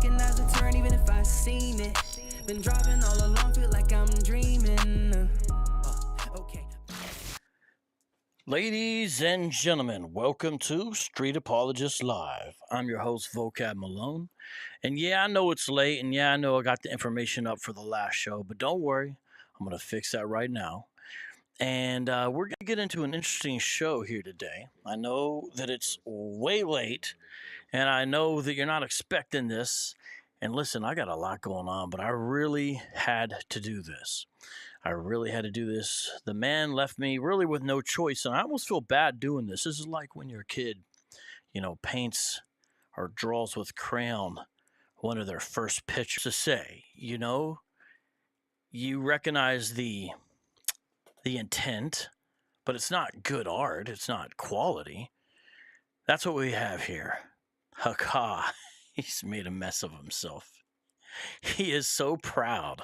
recognize the turn even if I seen it. Been driving all along, feel like I'm dreaming. Okay. Ladies and gentlemen, welcome to Street Apologists Live. I'm your host, VOCAB MALONE. And yeah, I know it's late, and yeah, I know I got the information up for the last show, but don't worry, I'm going to fix that right now. And we're going to get into an interesting show here today. I know that it's way late, and I know that you're not expecting this. And listen, I got a lot going on, but I really had to do this. The man left me really with no choice, and I almost feel bad doing this. This is like when your kid, paints or draws with crayon one of their first pictures. To say, you recognize the intent, but it's not good art. It's not quality. That's what we have here. Haka, he's made a mess of himself. He is so proud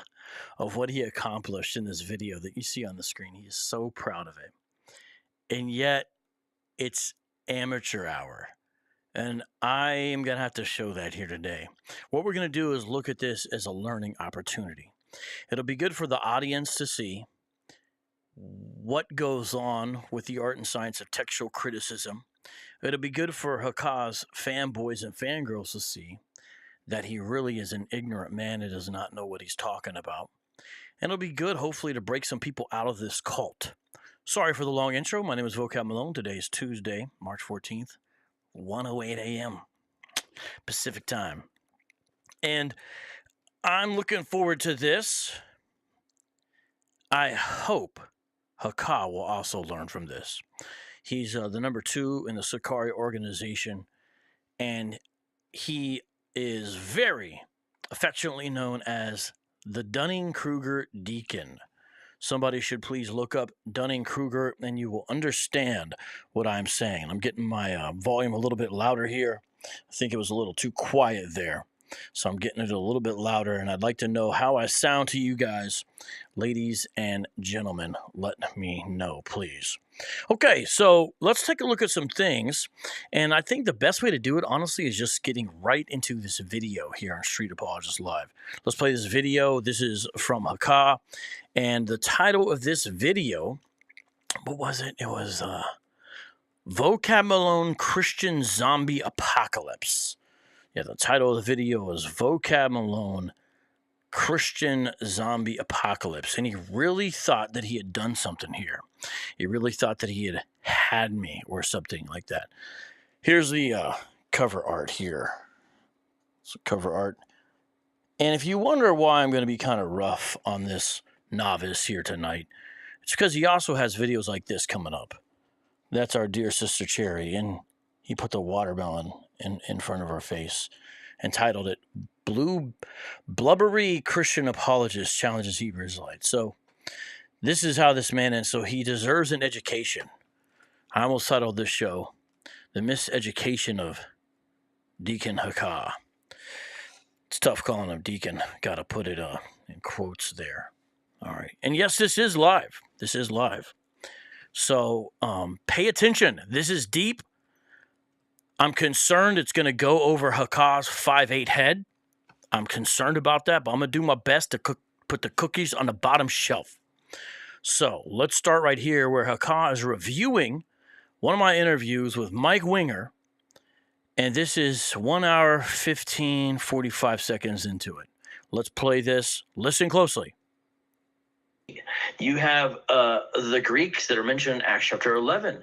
of what he accomplished in this video that you see on the screen. He is so proud of it. And yet, it's amateur hour. And I am going to have to show that here today. What we're going to do is look at this as a learning opportunity. It'll be good for the audience to see what goes on with the art and science of textual criticism. It'll be good for Haka's fanboys and fangirls to see that he really is an ignorant man and does not know what he's talking about. And it'll be good, hopefully, to break some people out of this cult. Sorry for the long intro. My name is VOCAB MALONE. Today is Tuesday, March 14th, 1:08 a.m. Pacific time. And I'm looking forward to this. I hope Haka will also learn from this. He's the number 2 in the Sakari organization, and he is very affectionately known as the Dunning-Kruger Deacon. Somebody should please look up Dunning-Kruger, and you will understand what I'm saying. I'm getting my volume a little bit louder here. I think it was a little too quiet there. So I'm getting it a little bit louder, and I'd like to know how I sound to you guys. Ladies and gentlemen, let me know, please. Okay, so let's take a look at some things, and I think the best way to do it, honestly, is just getting right into this video here on Street Apologists Live. Let's play this video. This is from Haka, and the title of this video, what was it? It was VOCAB MALONE Christian Zombie Apocalypse. Yeah, the title of the video is VOCAB MALONE Christian Zombie Apocalypse. And he really thought that he had done something here. He really thought that he had me or something like that. Here's the cover art here. So cover art. And if you wonder why I'm going to be kind of rough on this novice here tonight, it's because he also has videos like this coming up. That's our dear sister Cherry, and he put the watermelon in front of her face and titled it Blubbery Christian Apologist Challenges Hebrew Israelites. So this is how this man is. So he deserves an education. I almost titled this show The Miseducation of DeaconHakah. It's tough calling him deacon. Got to put it in quotes there. All right. And yes, this is live. This is live. So pay attention. This is deep. I'm concerned it's going to go over Haka's 5'8" head. I'm concerned about that, but I'm going to do my best to put the cookies on the bottom shelf. So let's start right here where Haka is reviewing one of my interviews with Mike Winger, and this is 1 hour, 45 seconds into it. Let's play this. Listen closely. You have the Greeks that are mentioned in Acts chapter 11.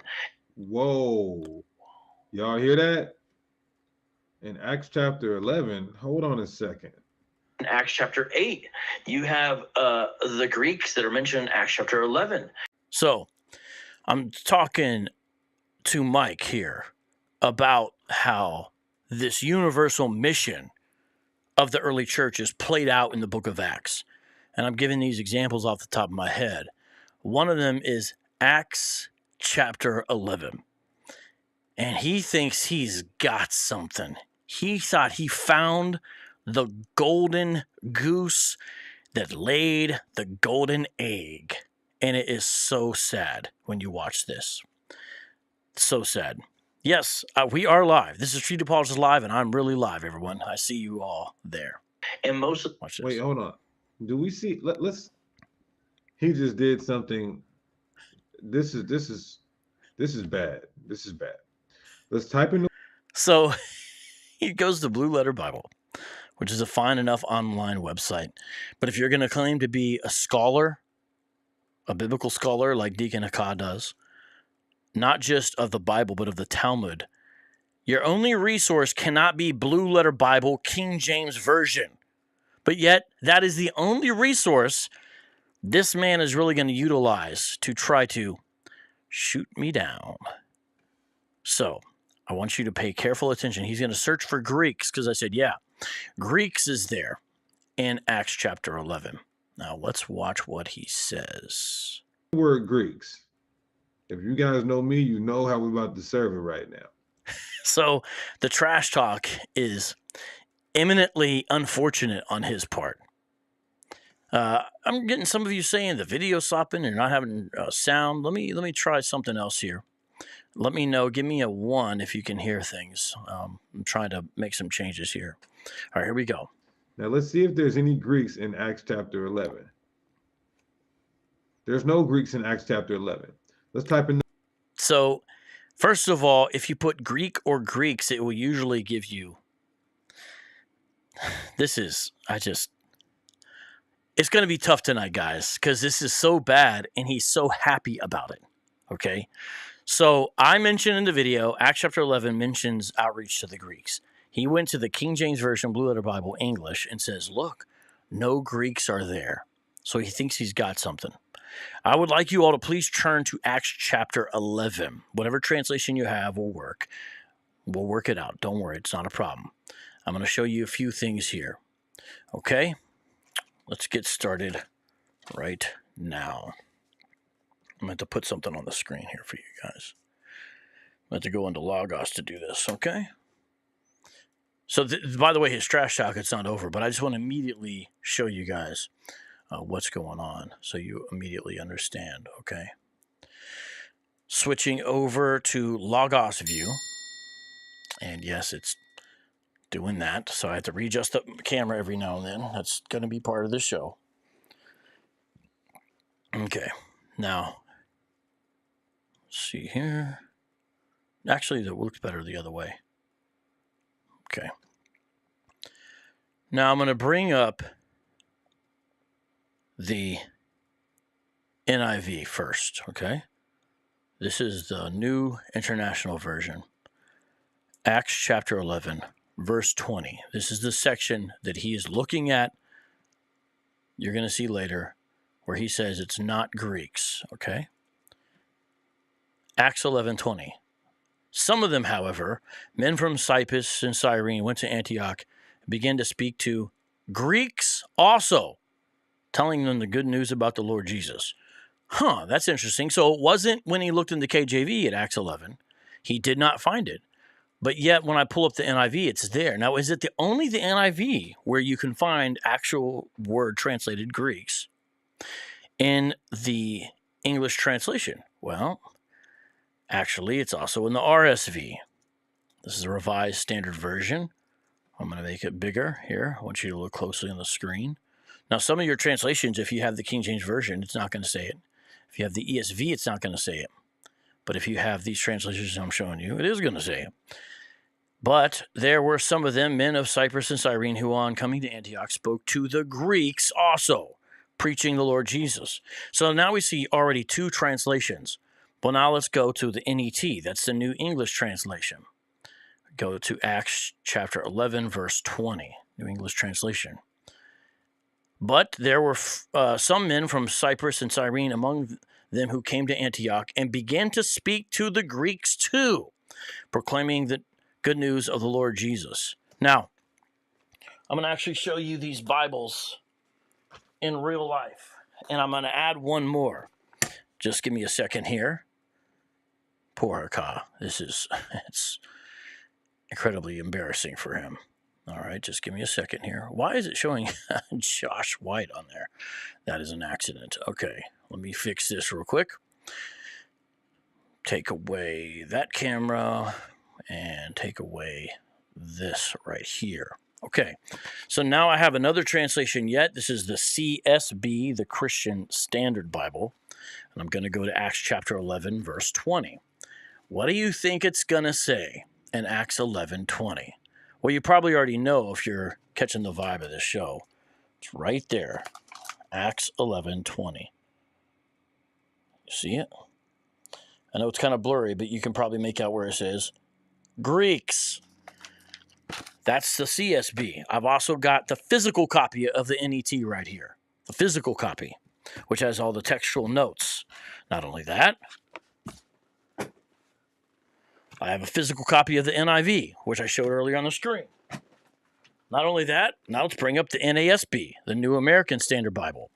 Whoa. Y'all hear that? In Acts chapter 11, hold on a second. In Acts chapter 8, you have the Greeks that are mentioned in Acts chapter 11. So I'm talking to Mike here about how this universal mission of the early church is played out in the book of Acts. And I'm giving these examples off the top of my head. One of them is Acts chapter 11. And he thinks he's got something. He thought he found the golden goose that laid the golden egg. And it is so sad when you watch this. So sad. Yes, we are live. This is Free to Pause Live, and I'm really live, everyone. I see you all there. And most of Watch this. Wait, hold on. Do we see? Let's. He just did something. This is bad. This is bad. Let's type in. So he goes to Blue Letter Bible, which is a fine enough online website. But if you're going to claim to be a scholar, a biblical scholar like DeaconHakah does, not just of the Bible, but of the Talmud, your only resource cannot be Blue Letter Bible, King James Version. But yet, that is the only resource this man is really going to utilize to try to shoot me down. So, I want you to pay careful attention. He's going to search for Greeks, because I said, yeah, Greeks is there in Acts chapter 11. Now, let's watch what he says. Word Greeks. If you guys know me, you know how we're about to serve it right now. So, the trash talk is eminently unfortunate on his part. I'm getting some of you saying the video stopping and not having sound. Let me try something else here. Let me know. Give me a 1 if you can hear things. I'm trying to make some changes here. All right, here we go. Now let's see if there's any Greeks in Acts chapter 11. There's no Greeks in Acts chapter 11. Let's type in. So, first of all, if you put Greek or Greeks, it will usually give you. It's going to be tough tonight, guys, because this is so bad and he's so happy about it. Okay? So, I mentioned in the video, Acts chapter 11 mentions outreach to the Greeks. He went to the King James Version, Blue Letter Bible, English, and says, look, no Greeks are there. So, he thinks he's got something. I would like you all to please turn to Acts chapter 11. Whatever translation you have will work. We'll work it out. Don't worry. It's not a problem. I'm going to show you a few things here. Okay? Let's get started right now. I'm going to put something on the screen here for you guys. I'm going to go into Logos to do this, okay? So, by the way, his trash talk, it's not over, but I just want to immediately show you guys what's going on so you immediately understand, okay? Switching over to Logos view. And yes, it's doing that. So I have to readjust the camera every now and then. That's going to be part of the show. Okay. Now, let's see here. Actually, that works better the other way. Okay. Now I'm going to bring up the NIV first, okay? This is the New International Version. Acts chapter 11, verse 20. This is the section that he is looking at. You're going to see later where he says it's not Greeks, okay? Acts 11:20. Some of them, however, men from Cyprus and Cyrene, went to Antioch and began to speak to Greeks also, telling them the good news about the Lord Jesus. That's interesting. So it wasn't when he looked in the KJV at Acts 11. He did not find it. But yet when I pull up the NIV, it's there. Now, is it only the NIV where you can find actual word translated Greeks in the English translation? Well, actually, it's also in the RSV. This is a Revised Standard Version. I'm going to make it bigger here. I want you to look closely on the screen. Now, some of your translations, if you have the King James Version, it's not going to say it. If you have the ESV, it's not going to say it. But if you have these translations I'm showing you, it is going to say it. But there were some of them, men of Cyprus and Cyrene, who on coming to Antioch spoke to the Greeks also, preaching the Lord Jesus. So now we see already 2 translations. Well, now let's go to the NET. That's the New English Translation. Go to Acts chapter 11, verse 20, New English Translation. But there were some men from Cyprus and Cyrene among them who came to Antioch and began to speak to the Greeks too, proclaiming the good news of the Lord Jesus. Now, I'm going to actually show you these Bibles in real life, and I'm going to add one more. Just give me a second here. Poor Haka. It's incredibly embarrassing for him. All right, just give me a second here. Why is it showing Josh White on there? That is an accident. Okay, let me fix this real quick. Take away that camera. and take away this right here. Okay, so now I have another translation yet. This is the CSB, the Christian Standard Bible. And I'm going to go to Acts chapter 11, verse 20. What do you think it's going to say in Acts 11:20? Well, you probably already know if you're catching the vibe of this show. It's right there, Acts 11:20. You see it? I know it's kind of blurry, but you can probably make out where it says Greeks. That's the CSB. I've also got the physical copy of the NET right here. The physical copy, which has all the textual notes. Not only that, I have a physical copy of the NIV, which I showed earlier on the screen. Not only that, now let's bring up the NASB, the New American Standard Bible.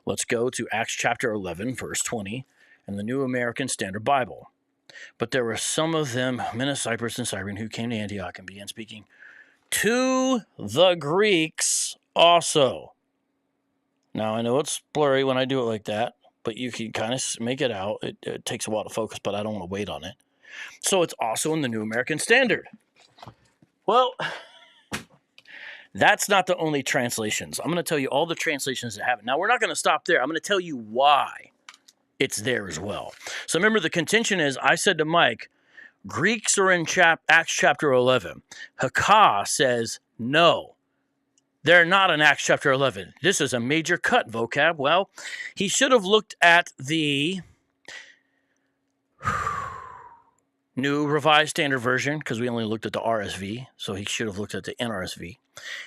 Let's go to Acts chapter 11, verse 20, and the New American Standard Bible. But there were some of them, men of Cyprus and Cyrene, who came to Antioch and began speaking to the Greeks also. Now, I know it's blurry when I do it like that, but you can kind of make it out. It takes a while to focus, but I don't want to wait on it. So it's also in the New American Standard. Well, that's not the only translations. I'm going to tell you all the translations that have it. Now, we're not going to stop there. I'm going to tell you why it's there as well. So remember, the contention is, I said to Mike, Greeks are in Acts chapter 11. Haka says, no, they're not in Acts chapter 11. This is a major cut, vocab. Well, he should have looked at the New Revised Standard Version, because we only looked at the RSV, so he should have looked at the NRSV.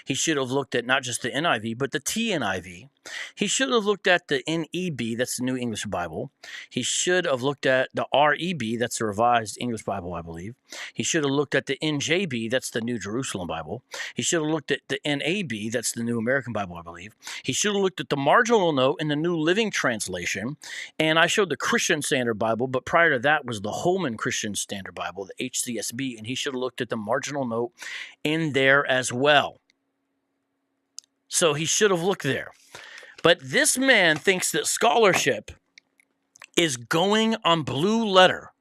He should have looked at not just the NIV, but the TNIV. He should have looked at the NEB, that's the New English Bible. He should have looked at the REB, that's the Revised English Bible, I believe. He should have looked at the NJB, that's the New Jerusalem Bible. He should have looked at the NAB, that's the New American Bible, I believe. He should have looked at the marginal note in the New Living Translation. And I showed the Christian Standard Bible, but prior to that was the Holman Christian Standard Bible, the HCSB, and he should have looked at the marginal note in there as well. So he should have looked there. But this man thinks that scholarship is going on Blue Letter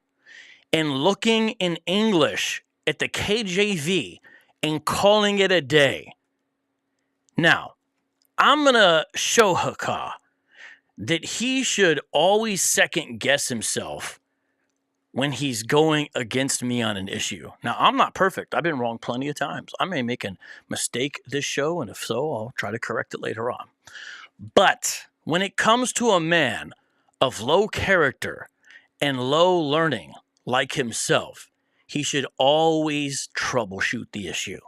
and looking in English at the KJV and calling it a day. Now, I'm going to show Haka that he should always second guess himself when he's going against me on an issue. Now, I'm not perfect. I've been wrong plenty of times. I may make a mistake this show, and if so, I'll try to correct it later on. But when it comes to a man of low character and low learning like himself, he should always troubleshoot the issue.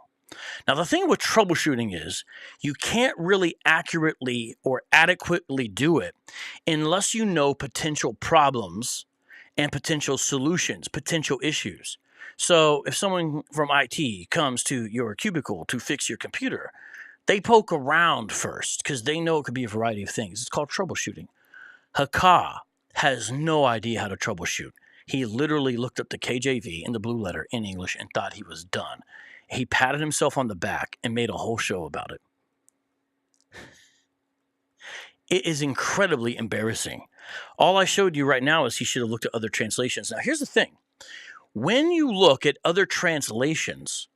Now, the thing with troubleshooting is you can't really accurately or adequately do it unless you know potential problems and potential solutions, potential issues. So if someone from IT comes to your cubicle to fix your computer, they poke around first because they know it could be a variety of things. It's called troubleshooting. Haka has no idea how to troubleshoot. He literally looked up the KJV in the Blue Letter in English and thought he was done. He patted himself on the back and made a whole show about it. It is incredibly embarrassing. All I showed you right now is he should have looked at other translations. Now, here's the thing. When you look at other translations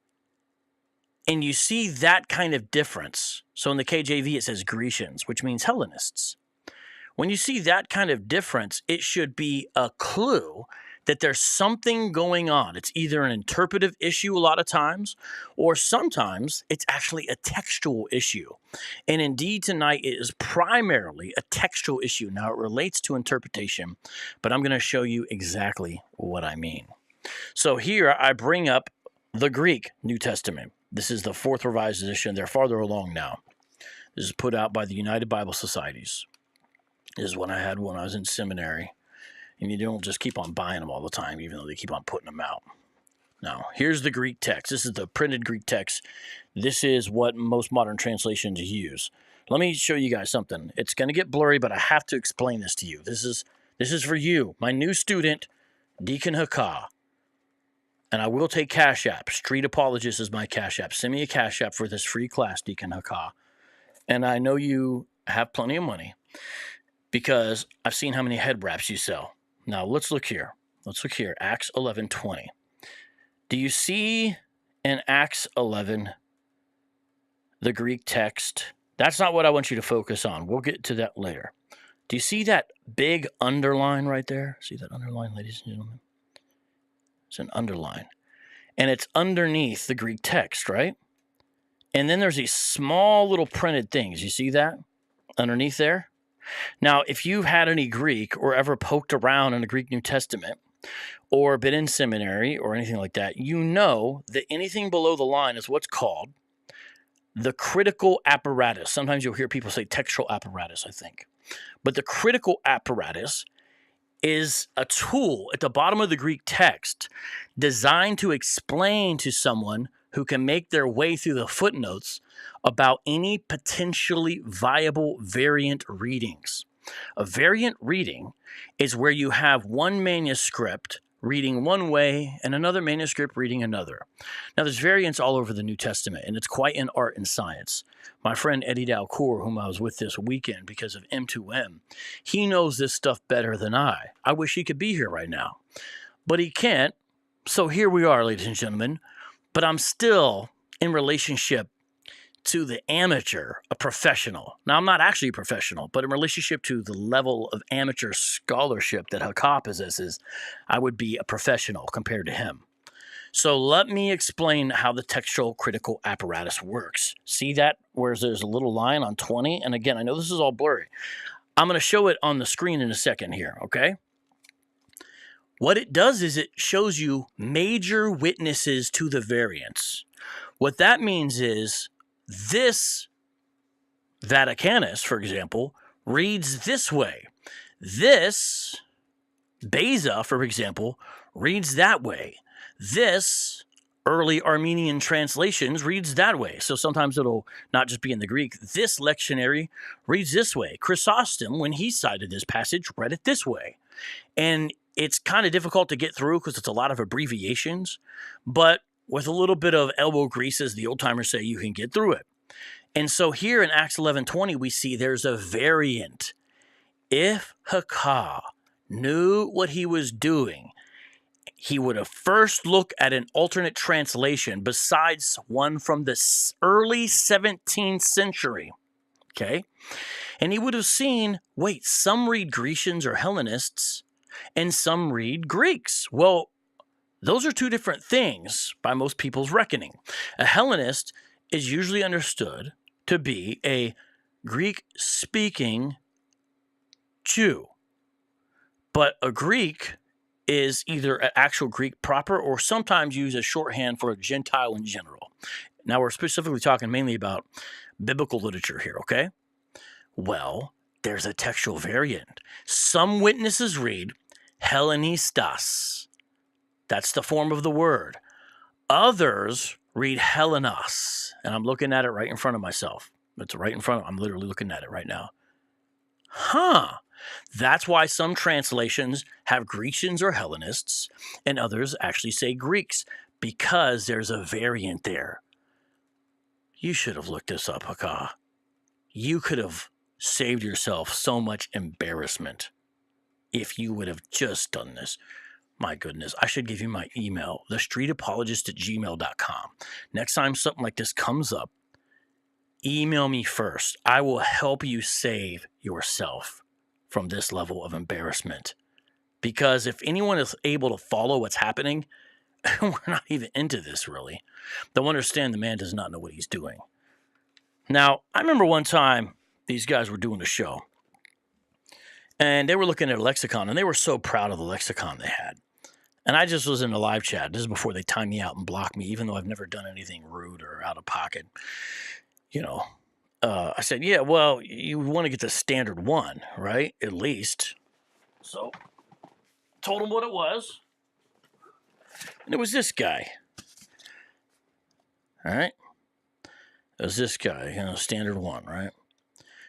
and you see that kind of difference, so in the KJV it says Grecians, which means Hellenists. When you see that kind of difference, it should be a clue that there's something going on. It's either an interpretive issue a lot of times, or sometimes it's actually a textual issue. And indeed tonight it is primarily a textual issue. Now it relates to interpretation, but I'm going to show you exactly what I mean. So here I bring up the Greek New Testament. This is the Fourth Revised Edition. They're farther along now. This is put out by the United Bible Societies. This is what I had when I was in seminary. And you don't just keep on buying them all the time, even though they keep on putting them out. Now, here's the Greek text. This is the printed Greek text. This is what most modern translations use. Let me show you guys something. It's going to get blurry, but I have to explain this to you. This is for you, my new student, DeaconHakah. And I will take Cash App. Street Apologist is my Cash App. Send me a Cash App for this free class, DeaconHakah. And I know you have plenty of money because I've seen how many head wraps you sell. Now, let's look here. Acts 11:20. Do you see in Acts 11, the Greek text? That's not what I want you to focus on. We'll get to that later. Do you see that big underline right there? See that underline, ladies and gentlemen? It's an underline. And it's underneath the Greek text, right? And then there's these small little printed things. You see that underneath there? Now, if you've had any Greek or ever poked around in the Greek New Testament or been in seminary or anything like that, you know that anything below the line is what's called the critical apparatus. Sometimes you'll hear people say textual apparatus, I think. But the critical apparatus is a tool at the bottom of the Greek text designed to explain to someone who can make their way through the footnotes about any potentially viable variant readings. A variant reading is where you have one manuscript reading one way and another manuscript reading another. Now, there's variants all over the New Testament, and it's quite an art and science. My friend Eddie Dalcour, whom I was with this weekend because of M2M, he knows this stuff better than I. I wish he could be here right now, but he can't. So here we are, ladies and gentlemen. But I'm still in relationship to the amateur, a professional. Now, I'm not actually a professional, but in relationship to the level of amateur scholarship that Haka possesses, I would be a professional compared to him. So let me explain how the textual critical apparatus works. See that where there's a little line on 20? And again, I know this is all blurry. I'm going to show it on the screen in a second here, okay? What it does is it shows you major witnesses to the variants. What that means is this Vaticanus, for example, reads this way. This Beza, for example, reads that way. This early Armenian translations reads that way. So sometimes it'll not just be in the Greek. This lectionary reads this way. Chrysostom, when he cited this passage, read it this way. And it's kind of difficult to get through because it's a lot of abbreviations, but with a little bit of elbow grease, as the old timers say, you can get through it. And so here in Acts 11:20, we see there's a variant. If Haka knew what he was doing, he would have first looked at an alternate translation besides one from the early 17th century, okay? And he would have seen, wait, some read Grecians or Hellenists, and some read Greeks. Well, those are two different things by most people's reckoning. A Hellenist is usually understood to be a Greek-speaking Jew. But a Greek is either an actual Greek proper or sometimes used as shorthand for a Gentile in general. Now, we're specifically talking mainly about biblical literature here, okay? Well, there's a textual variant. Some witnesses read Hellenistas. That's the form of the word. Others read Hellenos. And I'm looking at it right in front of myself. It's right in front of, I'm literally looking at it right now. That's why some translations have Grecians or Hellenists, and others actually say Greeks, because there's a variant there. You should have looked this up, Haka. You could have saved yourself so much embarrassment if you would have just done this. My goodness, I should give you my email, thestreetapologist@gmail.com. Next time something like this comes up, email me first. I will help you save yourself from this level of embarrassment. Because if anyone is able to follow what's happening, we're not even into this really. They'll understand the man does not know what he's doing. Now, I remember one time these guys were doing a show. And they were looking at a lexicon, and they were so proud of the lexicon they had. And I just was in a live chat. This is before they timed me out and blocked me, even though I've never done anything rude or out of pocket. You know, I said, yeah, well, you want to get the standard one, right? At least. So, told him what it was. And it was this guy. All right? It was this guy, standard one, right?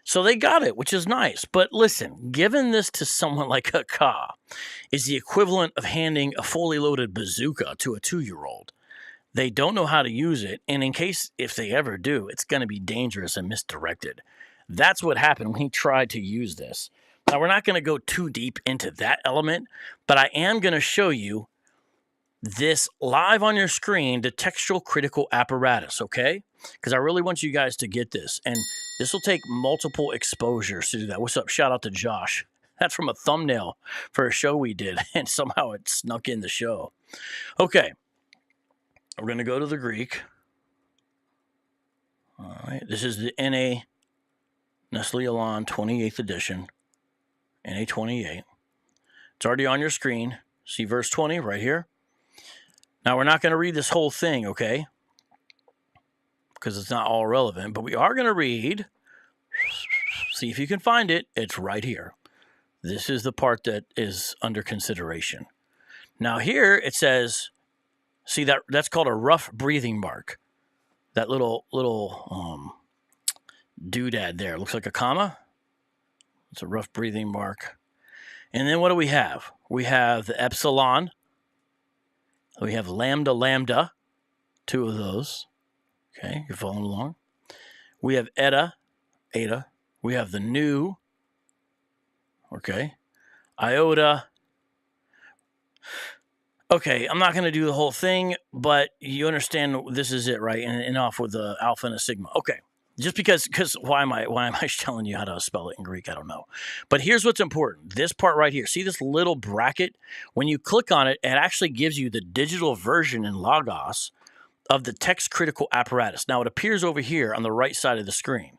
So they got it, which is nice. But listen, giving this to someone like Haka is the equivalent of handing a fully loaded bazooka to a 2-year-old. They don't know how to use it, and in case if they ever do, it's going to be dangerous and misdirected. That's what happened when he tried to use this. Now, we're not going to go too deep into that element, but I am going to show you this live on your screen, the textual critical apparatus, okay? Because I really want you guys to get this. And this will take multiple exposures to do that. What's up? Shout out to Josh. That's from a thumbnail for a show we did, and somehow it snuck in the show. Okay. We're going to go to the Greek. All right. This is the NA Nestle Aland 28th edition. NA 28. It's already on your screen. See verse 20 right here. Now, we're not going to read this whole thing, okay? Because it's not all relevant. But we are going to read. See if you can find it. It's right here. This is the part that is under consideration. Now, here it says, see, that's called a rough breathing mark. That little doodad there. Looks like a comma. It's a rough breathing mark. And then what do we have? We have the epsilon. We have lambda, two of those. Okay, you're following along. We have eta. We have the nu. Okay. Iota. Okay, I'm not going to do the whole thing, but you understand this is it, right? And off with the alpha and a sigma. Okay. Just because why am I telling you how to spell it in Greek? I don't know. But here's what's important. This part right here. See this little bracket? When you click on it, it actually gives you the digital version in Logos of the text critical apparatus. Now, it appears over here on the right side of the screen,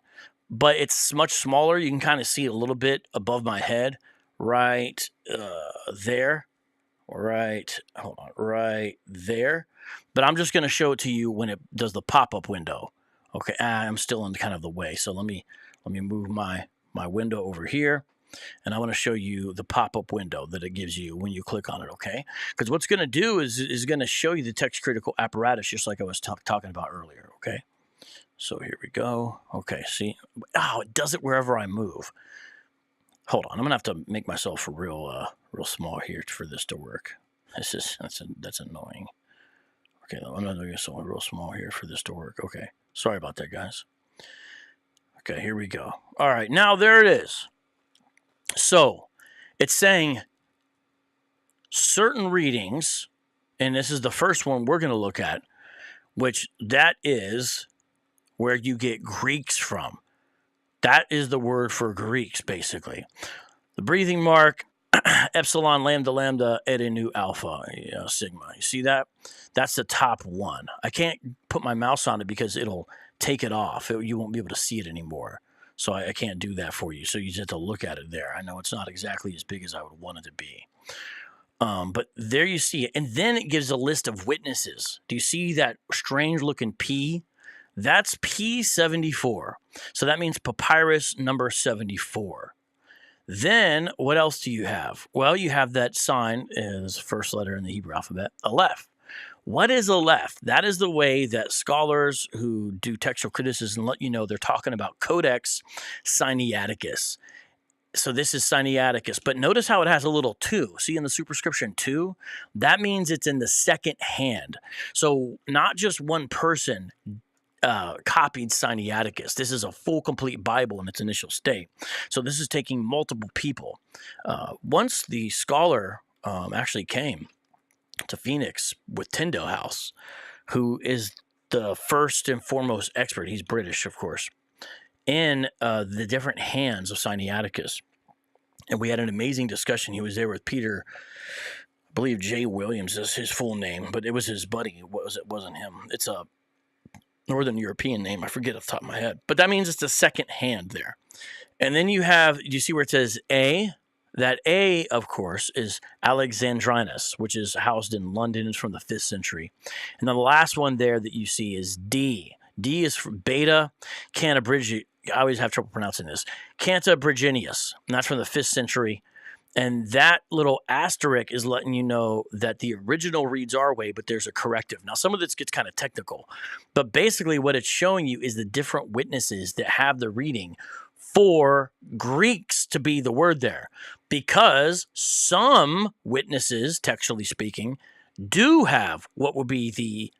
but it's much smaller. You can kind of see it a little bit above my head right there. Right there. But I'm just going to show it to you when it does the pop-up window. Okay, I'm still in kind of the way, so let me move my window over here, and I want to show you the pop-up window that it gives you when you click on it, okay? Because what's going to do is going to show you the text critical apparatus, just like I was talking about earlier, okay? So here we go. Okay, see? Oh, it does it wherever I move. Hold on, I'm going to have to make myself real small here for this to work. That's annoying. Okay, I'm not doing something real small here for this to work. Okay. Sorry about that, guys. Okay, here we go. All right, now there it is. So, it's saying certain readings, and this is the first one we're going to look at, which that is where you get Greeks from. That is the word for Greeks, basically. The breathing mark, epsilon, lambda, eta, nu, alpha, sigma. You see that? That's the top one. I can't put my mouse on it because it'll take it off. You won't be able to see it anymore. So I can't do that for you. So you just have to look at it there. I know it's not exactly as big as I would want it to be. But there you see it. And then it gives a list of witnesses. Do you see that strange looking P? That's P74. So that means papyrus number 74. Then what else do you have? Well, you have that sign as the first letter in the Hebrew alphabet, Aleph. What is Aleph? That is the way that scholars who do textual criticism let you know they're talking about Codex Sinaiticus. So this is Sinaiticus, but notice how it has a little 2. See in the superscription 2? That means it's in the second hand. So not just one person copied Sinaiticus. This is a full, complete Bible in its initial state. So this is taking multiple people. Once the scholar actually came to Phoenix with Tyndale House, who is the first and foremost expert, he's British, of course, in the different hands of Sinaiticus. And we had an amazing discussion. He was there with Peter, I believe J. Williams is his full name, but it was his buddy. It wasn't him. It's a Northern European name. I forget off the top of my head. But that means it's the second hand there. And then you have, do you see where it says A? That A, of course, is Alexandrinus, which is housed in London. It's from the 5th century. And then the last one there that you see is D. D is for Beta Cantabrigius. I always have trouble pronouncing this. Cantabriginius. And that's from the 5th century. And that little asterisk is letting you know that the original reads our way, but there's a corrective. Now, some of this gets kind of technical. But basically what it's showing you is the different witnesses that have the reading for Greeks to be the word there, because some witnesses, textually speaking, do have what would be the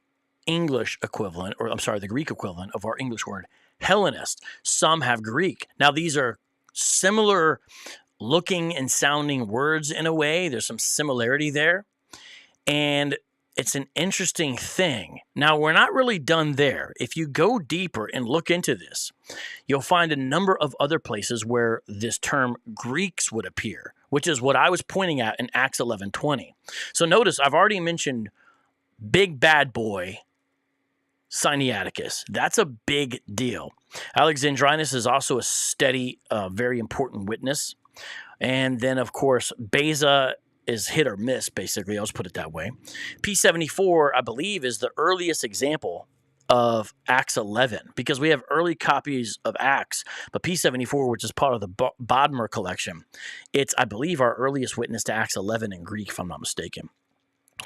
English equivalent, or I'm sorry, the Greek equivalent of our English word, Hellenist. Some have Greek. Now, these are similar looking and sounding words in a way. There's some similarity there. And it's an interesting thing. Now, we're not really done there. If you go deeper and look into this, you'll find a number of other places where this term Greeks would appear, which is what I was pointing at in Acts 11:20. So notice I've already mentioned big bad boy Sinaiticus. That's a big deal. Alexandrinus is also a steady, very important witness. And then, of course, Beza is hit or miss, basically. I'll just put it that way. P74, I believe, is the earliest example of Acts 11, because we have early copies of Acts, but P74, which is part of the Bodmer collection, it's, I believe, our earliest witness to Acts 11 in Greek, if I'm not mistaken.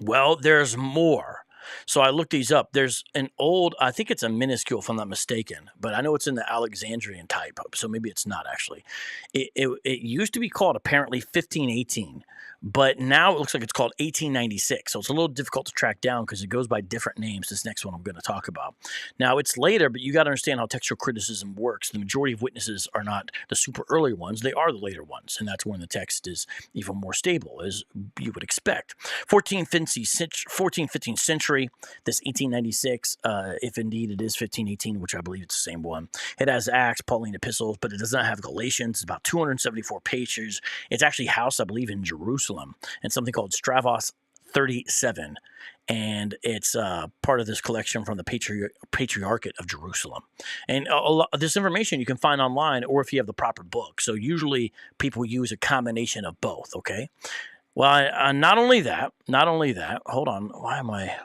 Well, there's more. So I looked these up. There's an old, I think it's a minuscule if I'm not mistaken, but I know it's in the Alexandrian type, so maybe it's not actually. It used to be called apparently 1518, but now it looks like it's called 1896. So it's a little difficult to track down because it goes by different names. This next one I'm going to talk about. Now it's later, but you got to understand how textual criticism works. The majority of witnesses are not the super early ones. They are the later ones. And that's when the text is even more stable, as you would expect. 14th, 15th century, this 1896, if indeed it is 1518, which I believe it's the same one. It has Acts, Pauline epistles, but it does not have Galatians. It's about 274 pages. It's actually housed, I believe, in Jerusalem, and something called Stravos 37. And it's part of this collection from the Patriarchate of Jerusalem. And a lot of this information you can find online, or if you have the proper book. So usually people use a combination of both, okay? Well, not only that, hold on, why am I,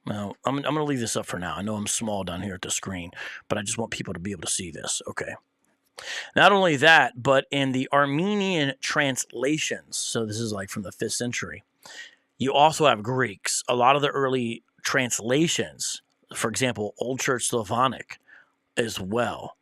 well, I'm going to leave this up for now. I know I'm small down here at the screen, but I just want people to be able to see this, okay? Not only that, but in the Armenian translations, so this is like from the 5th century, you also have Greeks. A lot of the early translations, for example, Old Church Slavonic as well.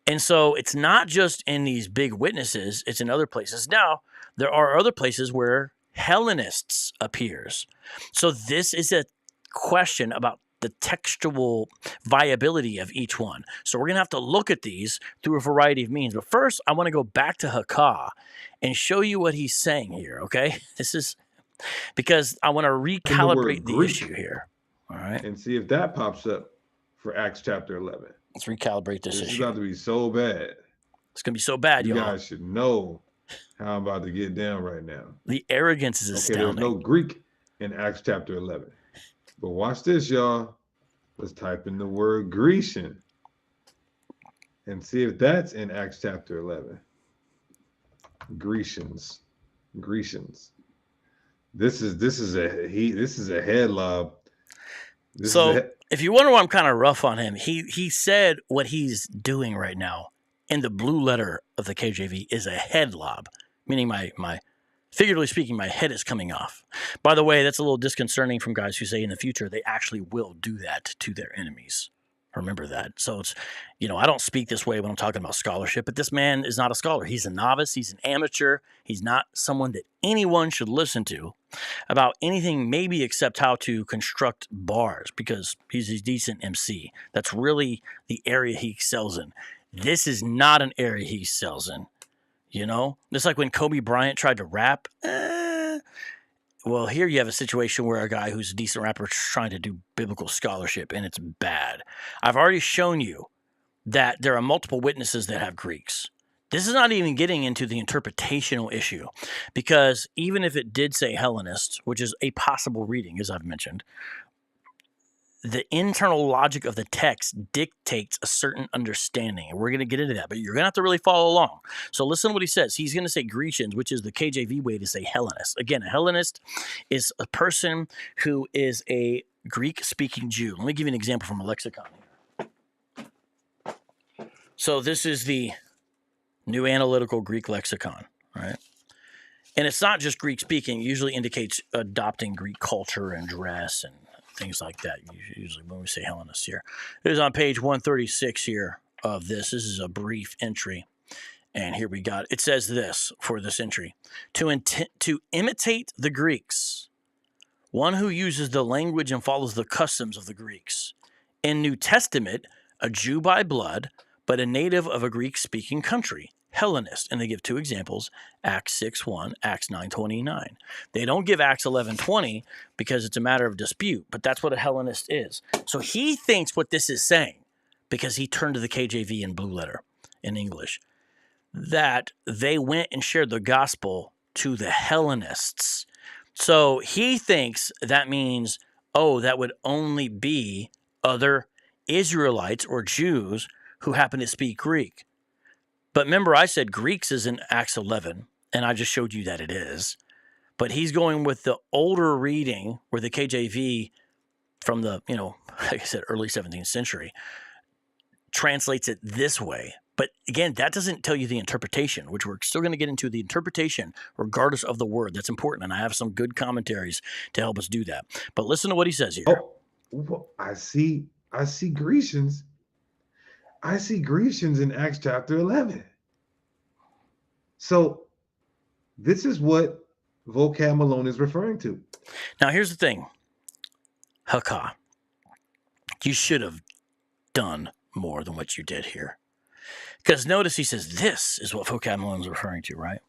And so it's not just in these big witnesses, it's in other places. Now, there are other places where Hellenists appears. So this is a question about the textual viability of each one. So we're going to have to look at these through a variety of means. But first, I want to go back to Haka and show you what he's saying here, okay? This is because I want to recalibrate the issue here. All right. And see if that pops up for Acts chapter 11. Let's recalibrate this issue. It's about to be so bad. It's going to be so bad, you y'all. guys should know how I'm about to get down right now. The arrogance is astounding. Okay, there's no Greek in Acts chapter 11. But watch this, y'all. Let's type in the word Grecian and see if that's in Acts chapter 11. Grecians. This is a head lob. If you wonder why I'm kind of rough on him, he said what he's doing right now in the blue letter of the KJV is a head lob, meaning my figuratively speaking, my head is coming off. By the way, that's a little disconcerting from guys who say in the future they actually will do that to their enemies. Remember that. So it's, I don't speak this way when I'm talking about scholarship, but this man is not a scholar. He's a novice. He's an amateur. He's not someone that anyone should listen to about anything, maybe except how to construct bars, because he's a decent MC. That's really the area he excels in. This is not an area he excels in. Just like when Kobe Bryant tried to rap. Well, here you have a situation where a guy who's a decent rapper is trying to do biblical scholarship, and it's bad. I've already shown you that there are multiple witnesses that have Greeks. This is not even getting into the interpretational issue, because even if it did say Hellenist, which is a possible reading, as I've mentioned, the internal logic of the text dictates a certain understanding, and we're going to get into that, but you're going to have to really follow along. So listen to what he says. He's going to say Grecians, which is the KJV way to say Hellenist. Again, a Hellenist is a person who is a Greek-speaking Jew. Let me give you an example from a lexicon here. So this is the New Analytical Greek Lexicon, right? And it's not just Greek-speaking. It usually indicates adopting Greek culture and dress and things like that, usually when we say Hellenist here. It is on page 136 here of this. This is a brief entry. And here we got, it says this for this entry. To imitate the Greeks, one who uses the language and follows the customs of the Greeks. In New Testament, a Jew by blood, but a native of a Greek-speaking country. Hellenist. And they give two examples, Acts 6:1, Acts 9:29. They don't give Acts 11:20 because it's a matter of dispute, but that's what a Hellenist is. So he thinks what this is saying, because he turned to the KJV and Blue Letter in English, that they went and shared the gospel to the Hellenists. So he thinks that means, oh, that would only be other Israelites or Jews who happen to speak Greek. But remember, I said Greeks is in Acts 11, and I just showed you that it is. But he's going with the older reading, where the KJV from the, like I said, early 17th century translates it this way. But again, that doesn't tell you the interpretation, which we're still going to get into the interpretation regardless of the word. That's important, and I have some good commentaries to help us do that. But listen to what he says here. Oh, well, I see Grecians. I see Grecians in Acts chapter 11. So this is what VOCAB Malone is referring to. Now, here's the thing. Haka, you should have done more than what you did here. Because notice he says, this is what VOCAB Malone is referring to, right?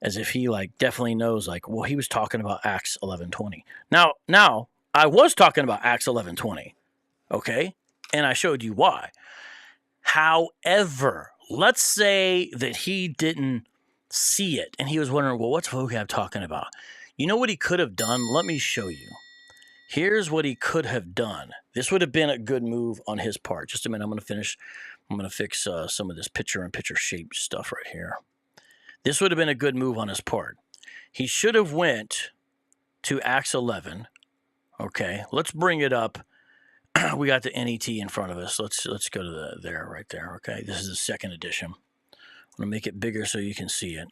As if he definitely knows, well, he was talking about Acts 11:20. Now, I was talking about Acts 11:20, okay? And I showed you why. However, let's say that he didn't see it, and he was wondering, well, what's VOCAB talking about? You know what he could have done? Let me show you. Here's what he could have done. This would have been a good move on his part. Just a minute, I'm going to fix some of this picture-in-picture shape stuff right here. This would have been a good move on his part. He should have went to Acts 11. Okay, let's bring it up. We got the NET in front of us. Let's go to there, right there. Okay, this is the second edition. I'm going to make it bigger so you can see it.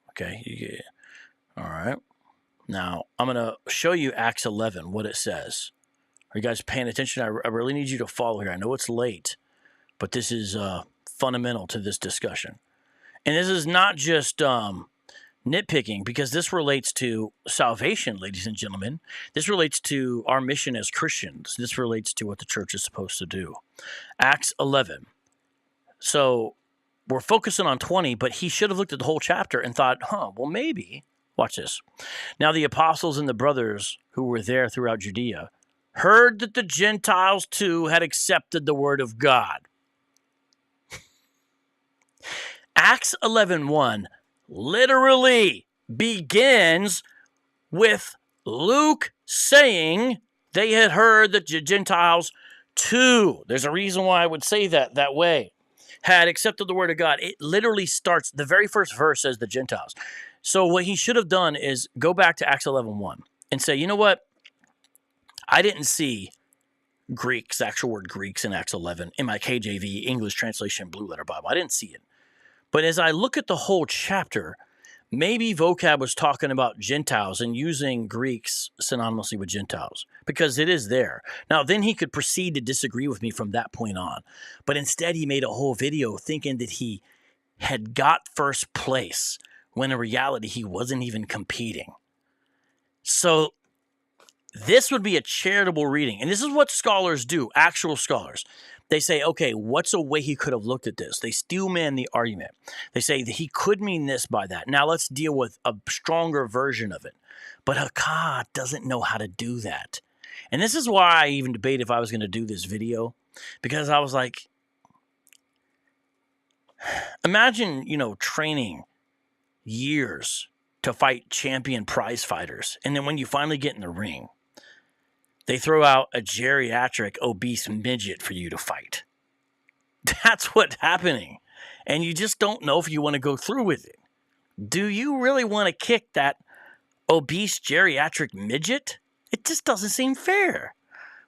Okay, all right. Now, I'm going to show you Acts 11, what it says. Are you guys paying attention? I really need you to follow here. I know it's late, but this is fundamental to this discussion. And this is not just nitpicking, because this relates to salvation, ladies and gentlemen. This relates to our mission as Christians. This relates to what the church is supposed to do. Acts 11. So we're focusing on 20, but he should have looked at the whole chapter and thought, well, maybe. Watch this. Now the apostles and the brothers who were there throughout Judea heard that the Gentiles too had accepted the word of God. Acts 11:1 literally begins with Luke saying they had heard that the Gentiles too, there's a reason why I would say that way, had accepted the word of God. It literally starts, the very first verse says the Gentiles. So what he should have done is go back to Acts 11:1 and say, you know what? I didn't see Greeks, actual word Greeks in Acts 11 in my KJV, English Translation, Blue Letter Bible. I didn't see it. But as I look at the whole chapter, maybe VOCAB was talking about Gentiles and using Greeks synonymously with Gentiles, because it is there. Now, then he could proceed to disagree with me from that point on. But instead, he made a whole video thinking that he had got first place, when in reality, he wasn't even competing. So this would be a charitable reading. And this is what scholars do, actual scholars. They say, okay, what's a way he could have looked at this? They steel man the argument. They say that he could mean this by that. Now let's deal with a stronger version of it. But Haka doesn't know how to do that. And this is why I even debated if I was going to do this video. Because I was like, imagine, training years to fight champion prize fighters. And then when you finally get in the ring, they throw out a geriatric obese midget for you to fight. That's what's happening. And you just don't know if you want to go through with it. Do you really want to kick that obese geriatric midget? It just doesn't seem fair.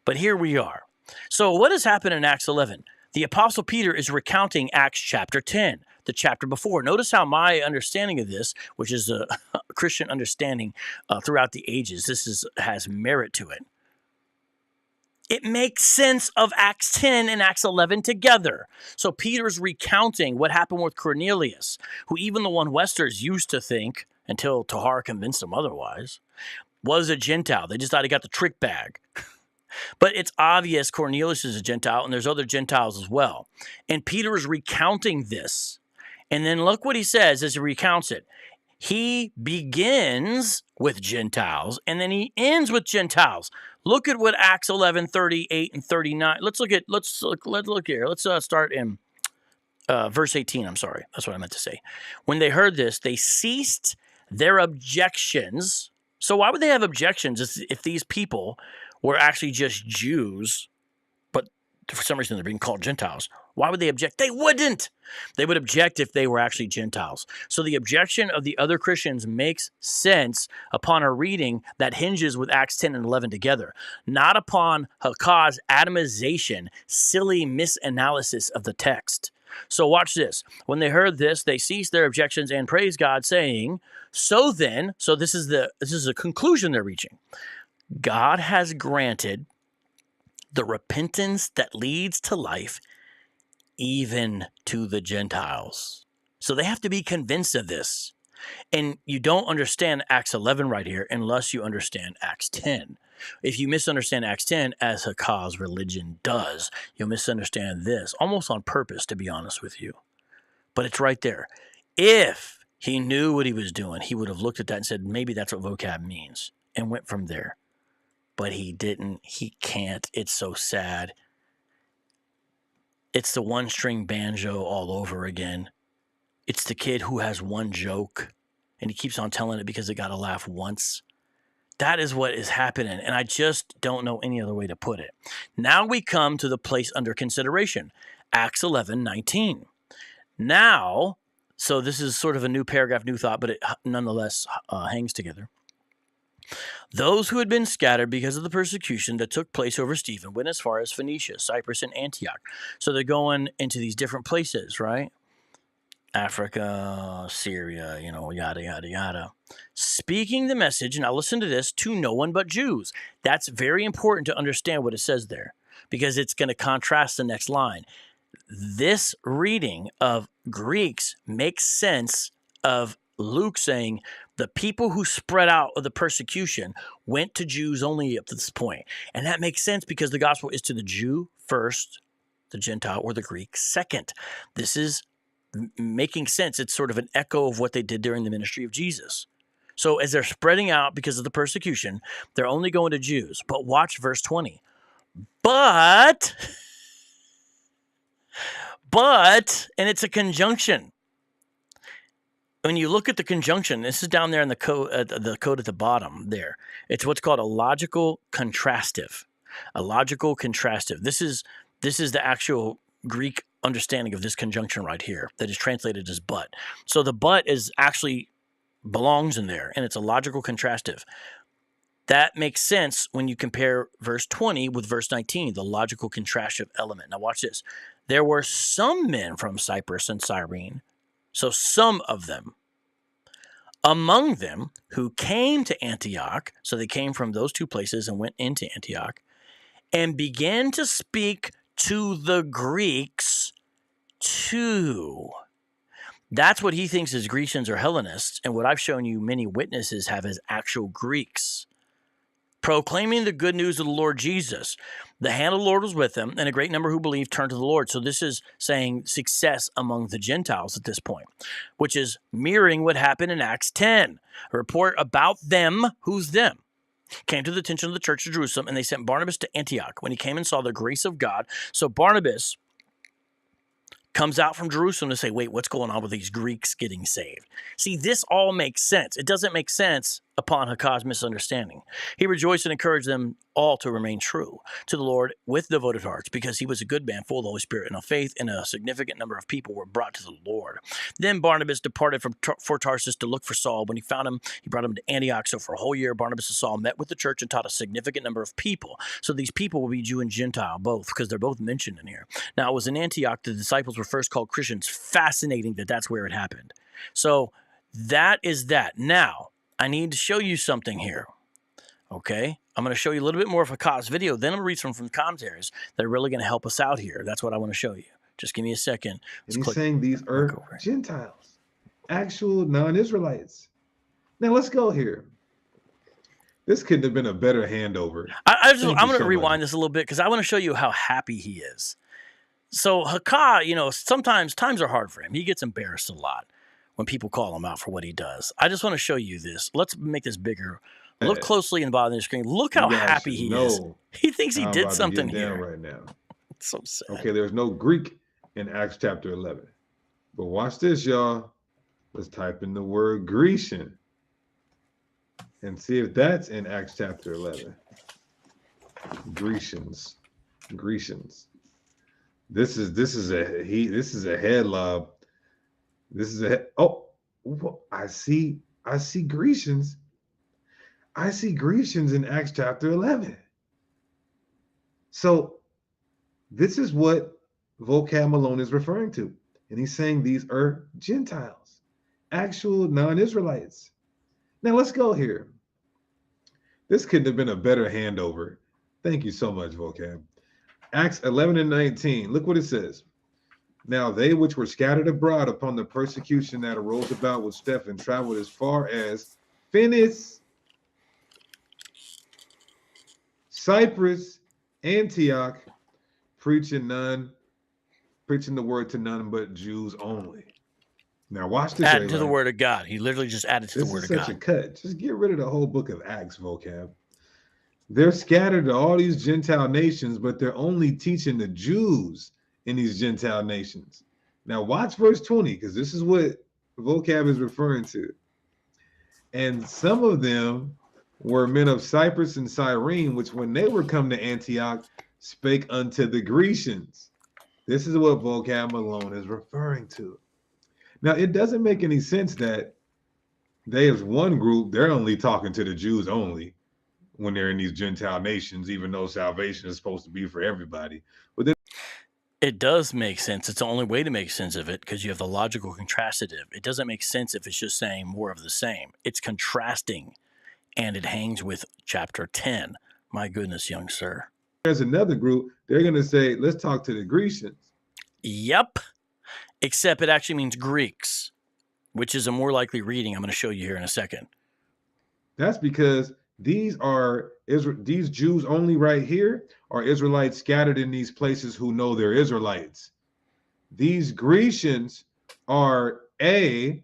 But here we are. So what has happened in Acts 11? The Apostle Peter is recounting Acts chapter 10, the chapter before. Notice how my understanding of this, which is a Christian understanding throughout the ages, has merit to it. It makes sense of Acts 10 and Acts 11 together. So Peter's recounting what happened with Cornelius, who even the one Westers used to think, until Tahar convinced them otherwise, was a Gentile. They just thought he got the trick bag. But it's obvious Cornelius is a Gentile, and there's other Gentiles as well. And Peter is recounting this. And then look what he says as he recounts it. He begins with Gentiles, and then he ends with Gentiles. Look at what Acts 11:38 and 39. Let's look here. Let's start in verse 18. I'm sorry. That's what I meant to say. When they heard this, they ceased their objections. So why would they have objections if these people were actually just Jews, but for some reason they're being called Gentiles? Why would they object? They wouldn't. They would object if they were actually Gentiles. So the objection of the other Christians makes sense upon a reading that hinges with Acts 10 and 11 together, not upon Hakah's atomization, silly misanalysis of the text. So watch this. When they heard this, they ceased their objections and praised God, saying, so then, so this is a conclusion they're reaching. God has granted the repentance that leads to life even to the Gentiles. So they have to be convinced of this. And you don't understand Acts 11 right here unless you understand Acts 10. If you misunderstand Acts 10, as Hakah's religion does, you'll misunderstand this, almost on purpose, to be honest with you. But it's right there. If he knew what he was doing, he would have looked at that and said, maybe that's what vocab means, and went from there. But he didn't. He can't. It's so sad. It's the one-string banjo all over again. It's the kid who has one joke, and he keeps on telling it because they got to laugh once. That is what is happening, and I just don't know any other way to put it. Now we come to the place under consideration, Acts 11:19. Now, so this is sort of a new paragraph, new thought, but it nonetheless hangs together. Those who had been scattered because of the persecution that took place over Stephen went as far as Phoenicia, Cyprus, and Antioch. So they're going into these different places, right? Africa, Syria, yada, yada, yada. Speaking the message, now listen to this, to no one but Jews. That's very important to understand what it says there, because it's going to contrast the next line. This reading of Greeks makes sense of Luke saying the people who spread out of the persecution went to Jews only up to this point. And that makes sense because the gospel is to the Jew first, the Gentile, or the Greek second. This is making sense. It's sort of an echo of what they did during the ministry of Jesus. So as they're spreading out because of the persecution, they're only going to Jews. But watch verse 20. But, and it's a conjunction. When you look at the conjunction, this is down there in the code at the bottom there. It's what's called a logical contrastive. A logical contrastive. This is the actual Greek understanding of this conjunction right here that is translated as but. So the but is actually belongs in there, and it's a logical contrastive. That makes sense when you compare verse 20 with verse 19, the logical contrastive element. Now watch this. There were some men from Cyprus and Cyrene, so some of them, among them who came to Antioch, so they came from those two places and went into Antioch, and began to speak to the Greeks too. That's what he thinks is Grecians or Hellenists, and what I've shown you many witnesses have as actual Greeks. Proclaiming the good news of the Lord Jesus. The hand of the Lord was with them, and a great number who believed turned to the Lord. So this is saying success among the Gentiles at this point, which is mirroring what happened in Acts 10. A report about them, who's them, came to the attention of the church of Jerusalem, and they sent Barnabas to Antioch. When he came and saw the grace of God, so Barnabas comes out from Jerusalem to say, wait, what's going on with these Greeks getting saved? See, this all makes sense. It doesn't make sense upon Hakah's misunderstanding. He rejoiced and encouraged them all to remain true to the Lord with devoted hearts, because he was a good man, full of the Holy Spirit and of faith, and a significant number of people were brought to the Lord. Then Barnabas departed for Tarsus to look for Saul. When he found him, he brought him to Antioch. So for a whole year, Barnabas and Saul met with the church and taught a significant number of people. So these people will be Jew and Gentile, both, because they're both mentioned in here. Now, it was in Antioch the disciples were first called Christians. Fascinating that that's where it happened. So that is that. Now, I need to show you something here, okay? I'm going to show you a little bit more of Hakah's video. Then I'm going to read some from commentaries that are really going to help us out here. That's what I want to show you. Just give me a second. He's saying these are Gentiles, actual non-Israelites. Now let's go here. This couldn't have been a better handover. I'm going to rewind this a little bit because I want to show you how happy he is. So Haka, you know, sometimes times are hard for him. He gets embarrassed a lot when people call him out for what he does. I just want to show you this. Let's make this bigger. Look closely in the bottom of the screen. Look how happy he is. He thinks he did something here. Right now. It's so sad. Okay, there's no Greek in Acts chapter 11. But watch this, y'all. Let's type in the word Grecian and see if that's in Acts chapter 11. Grecians. This is a head lob. I see Grecians. I see Grecians in Acts chapter 11. So this is what VOCAB Malone is referring to. And he's saying these are Gentiles, actual non-Israelites. Now let's go here. This couldn't have been a better handover. Thank you so much, VOCAB. Acts 11 and 19. Look what it says. Now they which were scattered abroad upon the persecution that arose about with Stephen traveled as far as Phoenix, Cyprus, Antioch, preaching the word to none but Jews only. Now watch this. Add to the word of God. He literally just added to the word of God. This is such a cut. Just get rid of the whole book of Acts, VOCAB. They're scattered to all these Gentile nations, but they're only teaching the Jews in these Gentile nations. Now watch verse 20, because this is what VOCAB is referring to. And some of them were men of Cyprus and Cyrene, which when they were come to Antioch, spake unto the Grecians. This is what VOCAB Malone is referring to. Now, it doesn't make any sense that they, as one group, they're only talking to the Jews only when they're in these Gentile nations, even though salvation is supposed to be for everybody. But then it does make sense. It's the only way to make sense of it, because you have the logical contrastive. It doesn't make sense if it's just saying more of the same. It's contrasting, and it hangs with chapter 10. My goodness, young sir. There's another group, they're going to say, let's talk to the Grecians. Yep. Except it actually means Greeks, which is a more likely reading. I'm going to show you here in a second. That's because these Jews only right here are Israelites scattered in these places who know they're Israelites. These Grecians are A,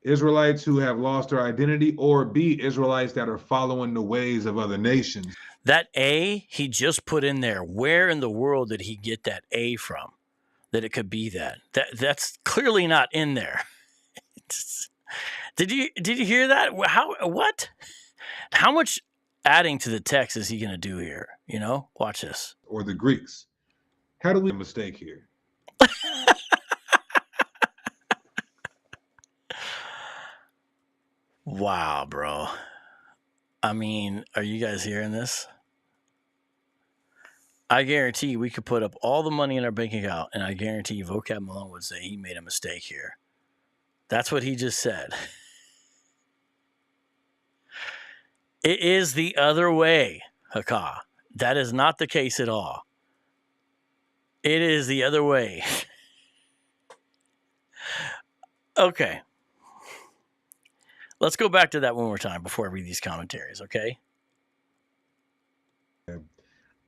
Israelites who have lost their identity, or B, Israelites that are following the ways of other nations. That A, he just put in there. Where in the world did he get that A from? That it could be that. That's clearly not in there. Did you hear that? What? How much adding to the text is he going to do here? You know, watch this. Or the Greeks. How do we make a mistake here? Wow, bro. I mean, are you guys hearing this? I guarantee we could put up all the money in our bank account, and I guarantee VOCAB Malone would say he made a mistake here. That's what he just said. It is the other way, Haka. That is not the case at all. It is the other way. Okay. Let's go back to that one more time before I read these commentaries, okay?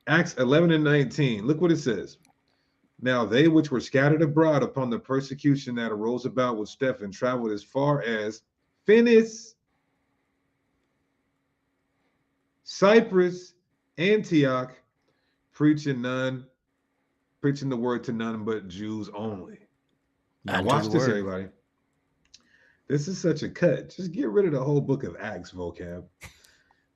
Acts 11 and 19. Look what it says. Now they which were scattered abroad upon the persecution that arose about with Stephen traveled as far as Phoenix, Cyprus, Antioch, preaching the word to none but Jews only. Now watch this, everybody. This is such a cut. Just get rid of the whole book of Acts, VOCAB.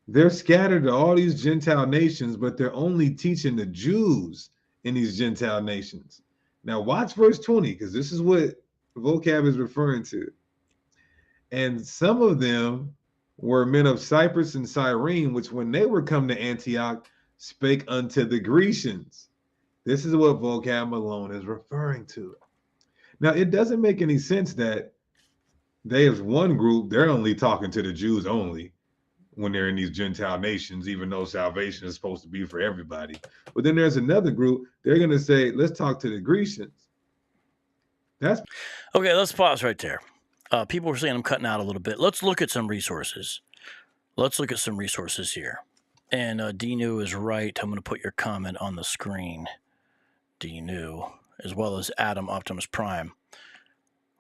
They're scattered to all these Gentile nations, but they're only teaching the Jews in these Gentile nations. Now watch verse 20, because this is what VOCAB is referring to. And some of them were men of Cyprus and Cyrene, which when they were come to Antioch, spake unto the Grecians. This is what VOCAB Malone is referring to. Now, it doesn't make any sense that they, as one group, they're only talking to the Jews only when they're in these Gentile nations, even though salvation is supposed to be for everybody. But then there's another group, they're going to say, let's talk to the Grecians. That's okay. Let's pause right there. People were saying I'm cutting out a little bit. Let's look at some resources. Let's look at some resources here. And Dinu is right. I'm going to put your comment on the screen. Dinu. as well as Atom Optimus Prime.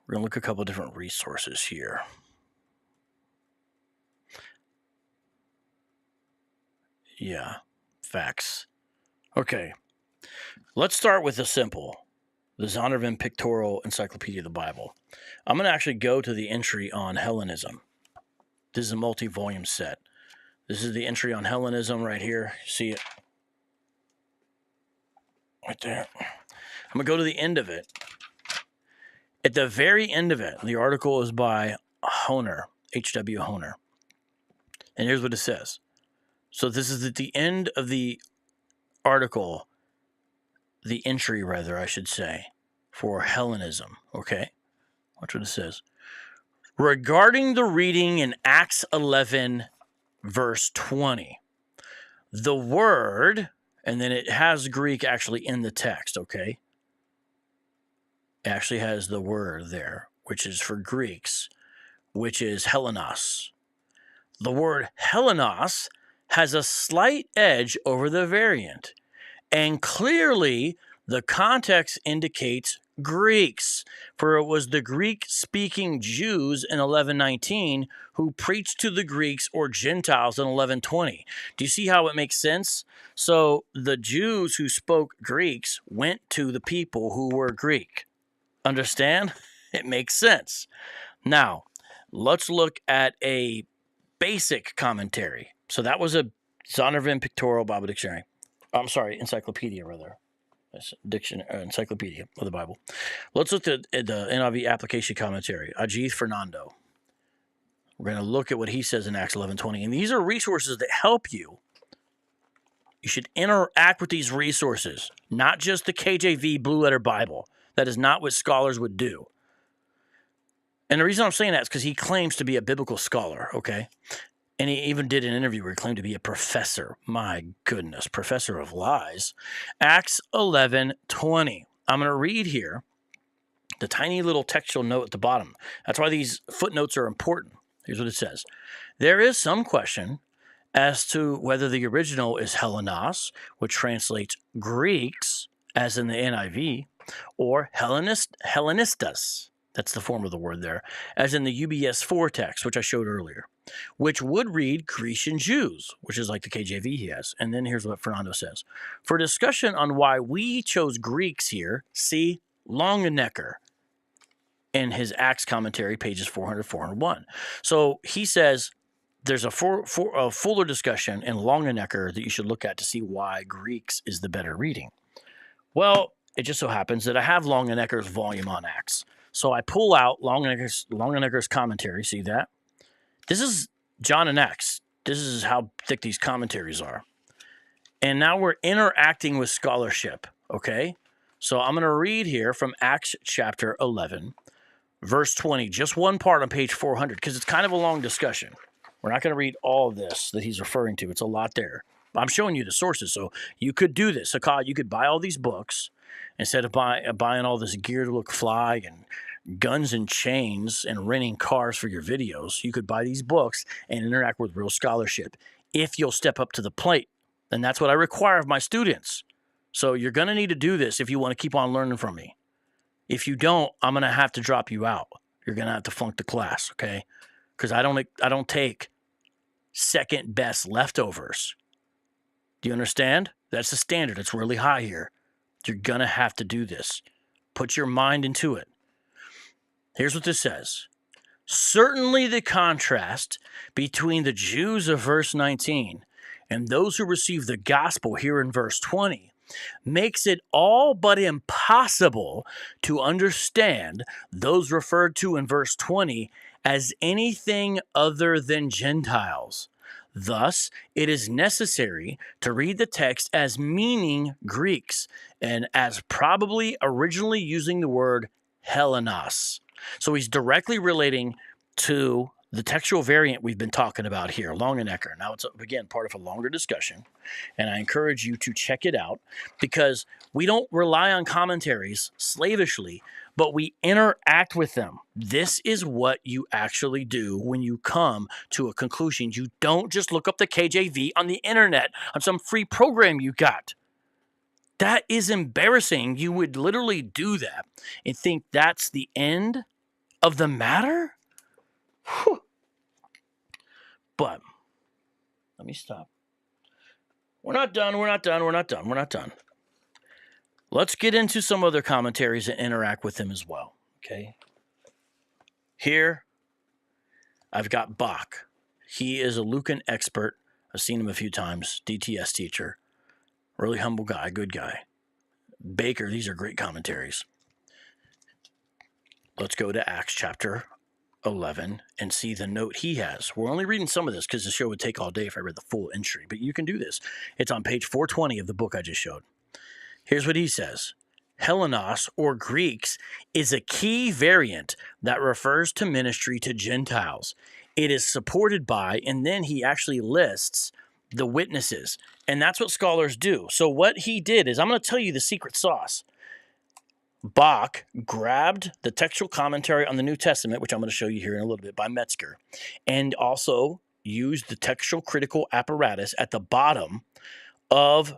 We're going to look at a couple of different resources here. Yeah, facts. Okay, let's start with the simple. The Zondervan Pictorial Encyclopedia of the Bible. I'm going to actually go to the entry on Hellenism. This is a multi-volume set. This is the entry on Hellenism right here. See it? Right there. I'm going to go to the end of it. At the very end of it, the article is by Honer, H.W. Honer. And here's what it says. So this is at the end of the article, the entry, rather, I should say, for Hellenism, okay? Watch what it says. Regarding the reading in Acts 11, verse 20, the word, and then it has Greek actually in the text, okay? It actually has the word there, which is for Greeks, which is Hellenos. The word Hellenos has a slight edge over the variant, and clearly the context indicates Greeks, for it was the Greek-speaking Jews in 11:19 who preached to the Greeks or Gentiles in 11:20. Do you see how it makes sense? So the Jews who spoke Greeks went to the people who were Greek. Understand? It makes sense. Now, let's look at a basic commentary. So that was a Zondervan Pictorial Bible Dictionary. I'm sorry, encyclopedia, rather. Encyclopedia of the Bible. Let's look at the NIV application commentary. Ajith Fernando. We're going to look at what he says in Acts 11:20. And these are resources that help you. You should interact with these resources, not just the KJV Blue Letter Bible. That is not what scholars would do. And the reason I'm saying that is because he claims to be a biblical scholar, okay? And he even did an interview where he claimed to be a professor. My goodness, professor of lies. Acts 11:20. I'm going to read here the tiny little textual note at the bottom. That's why these footnotes are important. Here's what it says. There is some question as to whether the original is Hellenos, which translates Greeks, as in the NIV, or Hellenistas. That's the form of the word there, as in the UBS 4 text, which I showed earlier, which would read Grecian Jews, which is like the KJV he has. And then here's what Fernando says. For discussion on why we chose Greeks here, see Longenecker in his Acts commentary, pages 400, 401. So he says there's a fuller discussion in Longenecker that you should look at to see why Greeks is the better reading. Well, it just so happens that I have Longenecker's volume on Acts. So I pull out Longenecker's commentary. See that? This is John and Acts. This is how thick these commentaries are. And now we're interacting with scholarship, okay? So I'm going to read here from Acts chapter 11, verse 20, just one part on page 400, because it's kind of a long discussion. We're not going to read all of this that he's referring to. It's a lot there. I'm showing you the sources, so you could do this. Hakah, you could buy all these books instead of buying all this gear to look fly and guns and chains and renting cars for your videos. You could buy these books and interact with real scholarship if you'll step up to the plate. And that's what I require of my students. So you're going to need to do this if you want to keep on learning from me. If you don't, I'm going to have to drop you out. You're going to have to flunk the class, okay? Because I don't take second best leftovers. Do you understand? That's the standard. It's really high here. You're going to have to do this. Put your mind into it. Here's what this says. Certainly the contrast between the Jews of verse 19 and those who receive the gospel here in verse 20 makes it all but impossible to understand those referred to in verse 20 as anything other than Gentiles. Thus, it is necessary to read the text as meaning Greeks and as probably originally using the word Hellenos. So he's directly relating to the textual variant we've been talking about here, Longenecker. Now it's, again, part of a longer discussion, and I encourage you to check it out because we don't rely on commentaries slavishly, but we interact with them. This is what you actually do when you come to a conclusion. You don't just look up the KJV on the internet on some free program you got. That is embarrassing. You would literally do that and think that's the end of the matter? Whew. But let me stop. We're not done. Let's get into some other commentaries and interact with them as well, okay? Here, I've got Bach. He is a Lucan expert. I've seen him a few times. DTS teacher. Really humble guy, good guy. Baker, these are great commentaries. Let's go to Acts chapter 11 and see the note he has. We're only reading some of this because the show would take all day if I read the full entry, but you can do this. It's on page 420 of the book I just showed. Here's what he says. Hellenos, or Greeks, is a key variant that refers to ministry to Gentiles. It is supported by, and then he actually lists the witnesses. And that's what scholars do. So what he did is, I'm going to tell you the secret sauce. Bach grabbed the textual commentary on the New Testament, which I'm going to show you here in a little bit, by Metzger, and also used the textual critical apparatus at the bottom of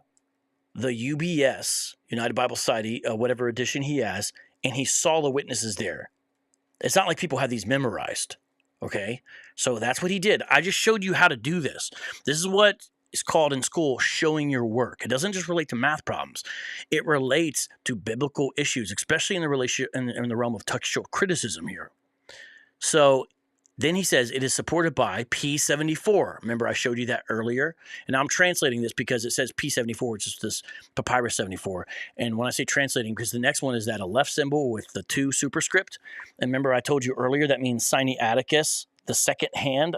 the UBS, United Bible Society, whatever edition he has, and he saw the witnesses there. It's not like people have these memorized, okay? So that's what he did. I just showed you how to do this. This is what is called in school showing your work. It doesn't just relate to math problems. It relates to biblical issues, especially in the realm of textual criticism here. So then he says it is supported by P74. Remember, I showed you that earlier. And I'm translating this because it says P74, which is this Papyrus 74. And when I say translating, because the next one is that Aleph symbol with the 2 superscript. And remember, I told you earlier that means Sinaiticus, the second hand.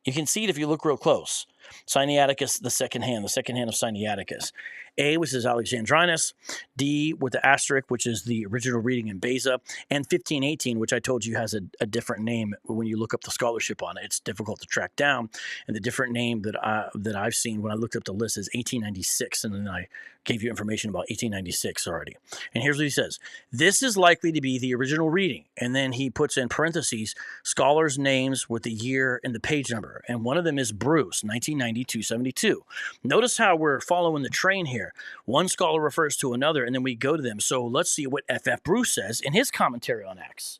You can see it if you look real close. Sinaiticus, the second hand of Sinaiticus. A, which is Alexandrinus. D, with the asterisk, which is the original reading in Beza. And 1518, which I told you has a different name. When you look up the scholarship on it, it's difficult to track down. And the different name that I've seen when I looked up the list is 1896. And then I gave you information about 1896 already. And here's what he says. This is likely to be the original reading. And then he puts in parentheses scholars' names with the year and the page number. And one of them is Bruce, 1990-272. Notice how we're following the train here. One scholar refers to another, and then we go to them. So let's see what F.F. Bruce says in his commentary on Acts.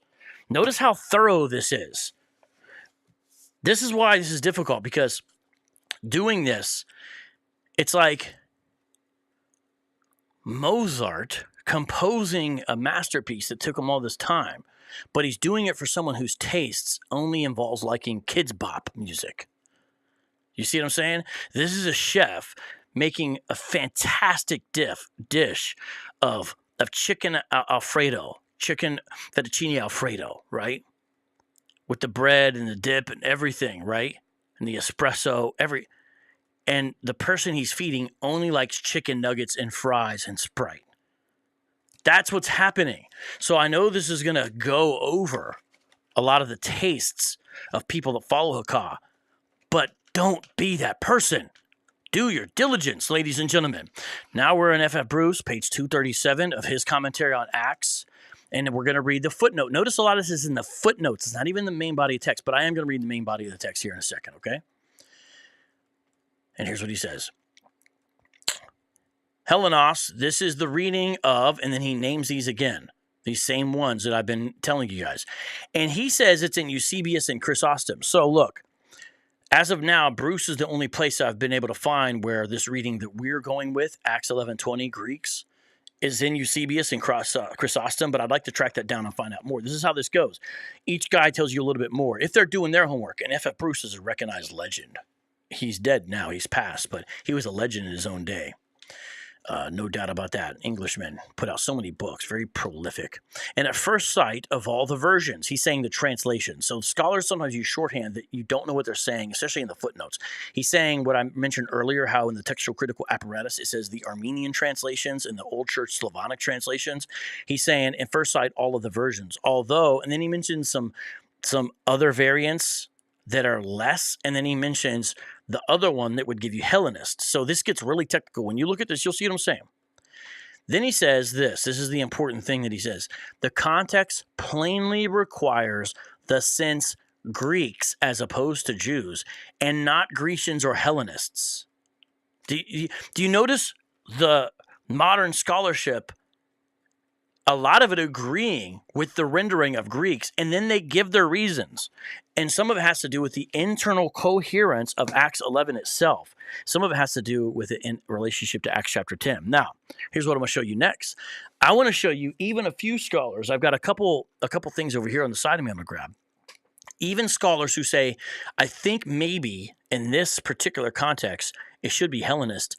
Notice how thorough this is. This is why this is difficult, because doing this, it's like Mozart composing a masterpiece that took him all this time, but he's doing it for someone whose tastes only involves liking kids' bop music. You see what I'm saying? This is a chef making a fantastic dish of chicken Alfredo, chicken fettuccine Alfredo, right? With the bread and the dip and everything, right? And the espresso, and the person he's feeding only likes chicken nuggets and fries and Sprite. That's what's happening. So I know this is going to go over a lot of the tastes of people that follow Haka, but don't be that person. Do your diligence, ladies and gentlemen. Now we're in F.F. Bruce, page 237 of his commentary on Acts, and we're going to read the footnote. Notice a lot of this is in the footnotes. It's not even the main body of text, but I am going to read the main body of the text here in a second, okay? And here's what he says. Hellenos, this is the reading of, and then he names these again, these same ones that I've been telling you guys. And he says it's in Eusebius and Chrysostom. So look, as of now, Bruce is the only place I've been able to find where this reading that we're going with, Acts 11:20 Greeks, is in Eusebius and Chrysostom, but I'd like to track that down and find out more. This is how this goes. Each guy tells you a little bit more. If they're doing their homework, and F.F. Bruce is a recognized legend. He's dead now, he's passed, but he was a legend in his own day. No doubt about that. Englishman put out so many books, very prolific. And at first sight of all the versions, he's saying the translation. So scholars sometimes use shorthand that you don't know what they're saying, especially in the footnotes. He's saying what I mentioned earlier, how in the textual critical apparatus, it says the Armenian translations and the Old Church Slavonic translations. He's saying at first sight, all of the versions. Although, and then he mentions some other variants that are less, and then he mentions the other one that would give you Hellenist. So this gets really technical. When you look at this, you'll see what I'm saying. Then he says this is the important thing that he says. The context plainly requires the sense Greeks as opposed to Jews, and not Grecians or Hellenists. Do you notice the modern scholarship, a lot of it agreeing with the rendering of Greeks, and then they give their reasons. And some of it has to do with the internal coherence of Acts 11 itself. Some of it has to do with it in relationship to Acts chapter 10. Now, here's what I'm going to show you next. I want to show you even a few scholars. I've got a couple things over here on the side of me I'm going to grab. Even scholars who say, I think maybe in this particular context, it should be Hellenist.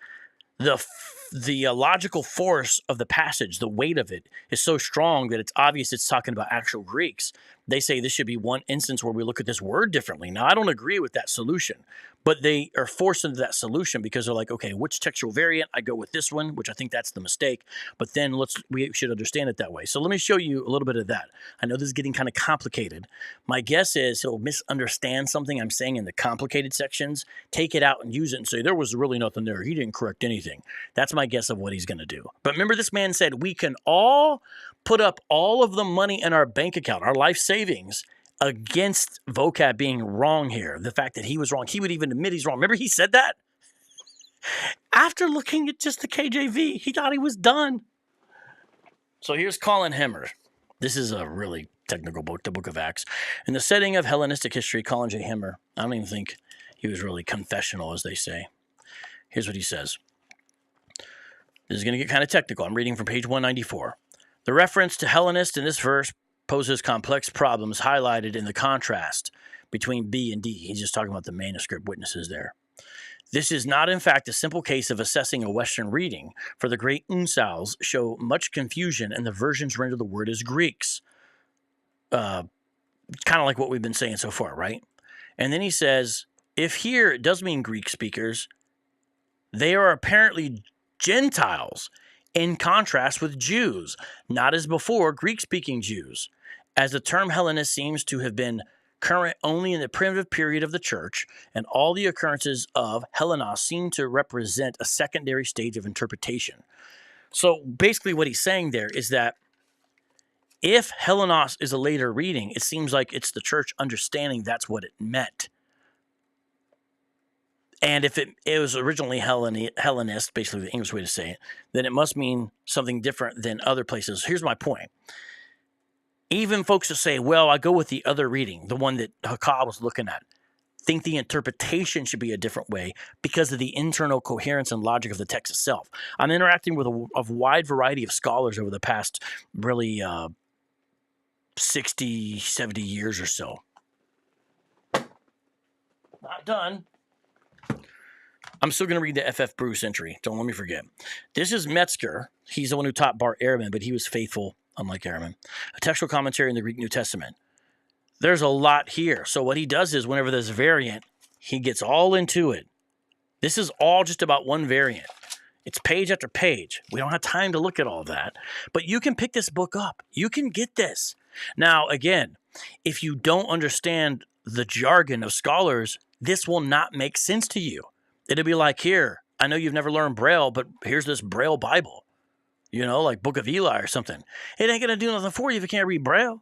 The logical force of the passage, the weight of it, is so strong that it's obvious it's talking about actual Greeks. They say this should be one instance where we look at this word differently. Now, I don't agree with that solution, but they are forced into that solution because they're like, okay, which textual variant? I go with this one, which I think that's the mistake, but then we should understand it that way. So let me show you a little bit of that. I know this is getting kind of complicated. My guess is he'll misunderstand something I'm saying in the complicated sections, take it out and use it and say, there was really nothing there. He didn't correct anything. That's my guess of what he's going to do. But remember, this man said we can all put up all of the money in our bank account, our life savings, against vocab being wrong here. The fact that he was wrong. He would even admit he's wrong. Remember he said that? After looking at just the KJV, he thought he was done. So here's Colin Hemmer. This is a really technical book, the Book of Acts. In the setting of Hellenistic history, Colin J. Hemmer, I don't even think he was really confessional, as they say. Here's what he says. This is going to get kind of technical. I'm reading from page 194. The reference to Hellenist in this verse poses complex problems highlighted in the contrast between B and D. He's just talking about the manuscript witnesses there. This is not, in fact, a simple case of assessing a Western reading, for the great uncials show much confusion and the versions render the word as Greeks. Kind of like what we've been saying so far, right? And then he says, if here it does mean Greek speakers, they are apparently Gentiles, in contrast with Jews, not as before Greek-speaking Jews, as the term Hellenist seems to have been current only in the primitive period of the church, and all the occurrences of Hellenos seem to represent a secondary stage of interpretation. So basically what he's saying there is that if Hellenos is a later reading, it seems like it's the church understanding that's what it meant. And if it was originally Hellenist, basically the English way to say it, then it must mean something different than other places. Here's my point. Even folks that say, well, I go with the other reading, the one that Haka was looking at, think the interpretation should be a different way because of the internal coherence and logic of the text itself. I'm interacting with a wide variety of scholars over the past really 60, 70 years or so. Not done. I'm still going to read the F.F. Bruce entry. Don't let me forget. This is Metzger. He's the one who taught Bart Ehrman, but he was faithful, unlike Ehrman. A textual commentary in the Greek New Testament. There's a lot here. So what he does is whenever there's a variant, he gets all into it. This is all just about one variant. It's page after page. We don't have time to look at all that. But you can pick this book up. You can get this. Now, again, if you don't understand the jargon of scholars, this will not make sense to you. It'll be like, here, I know you've never learned Braille, but here's this Braille Bible, like Book of Eli or something. It ain't going to do nothing for you if you can't read Braille.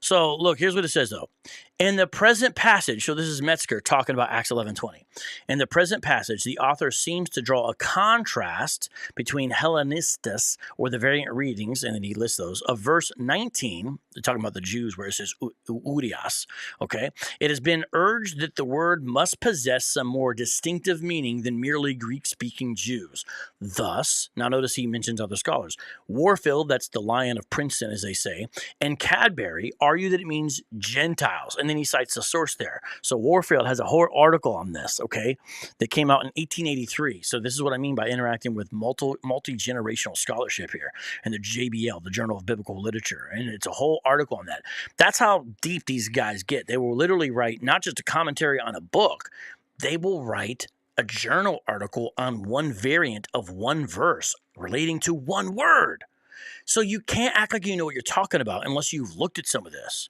So, look, here's what it says, though. In the present passage, so this is Metzger talking about Acts 11:20. In the present passage, the author seems to draw a contrast between Hellenistus, or the variant readings, and then he lists those, of verse 19, talking about the Jews, where it says Urias, okay? It has been urged that the word must possess some more distinctive meaning than merely Greek-speaking Jews. Thus, now notice he mentions other scholars, Warfield, that's the Lion of Princeton, as they say, and Cadbury argue that it means Gentiles, and then he cites the source there. So Warfield has a whole article on this, okay, that came out in 1883. So this is what I mean by interacting with multi-generational scholarship here, and the JBL, the Journal of Biblical Literature, and it's a whole article on that. That's how deep these guys get. They will literally write not just a commentary on a book, they will write a journal article on one variant of one verse relating to one word. So you can't act like you know what you're talking about unless you've looked at some of this.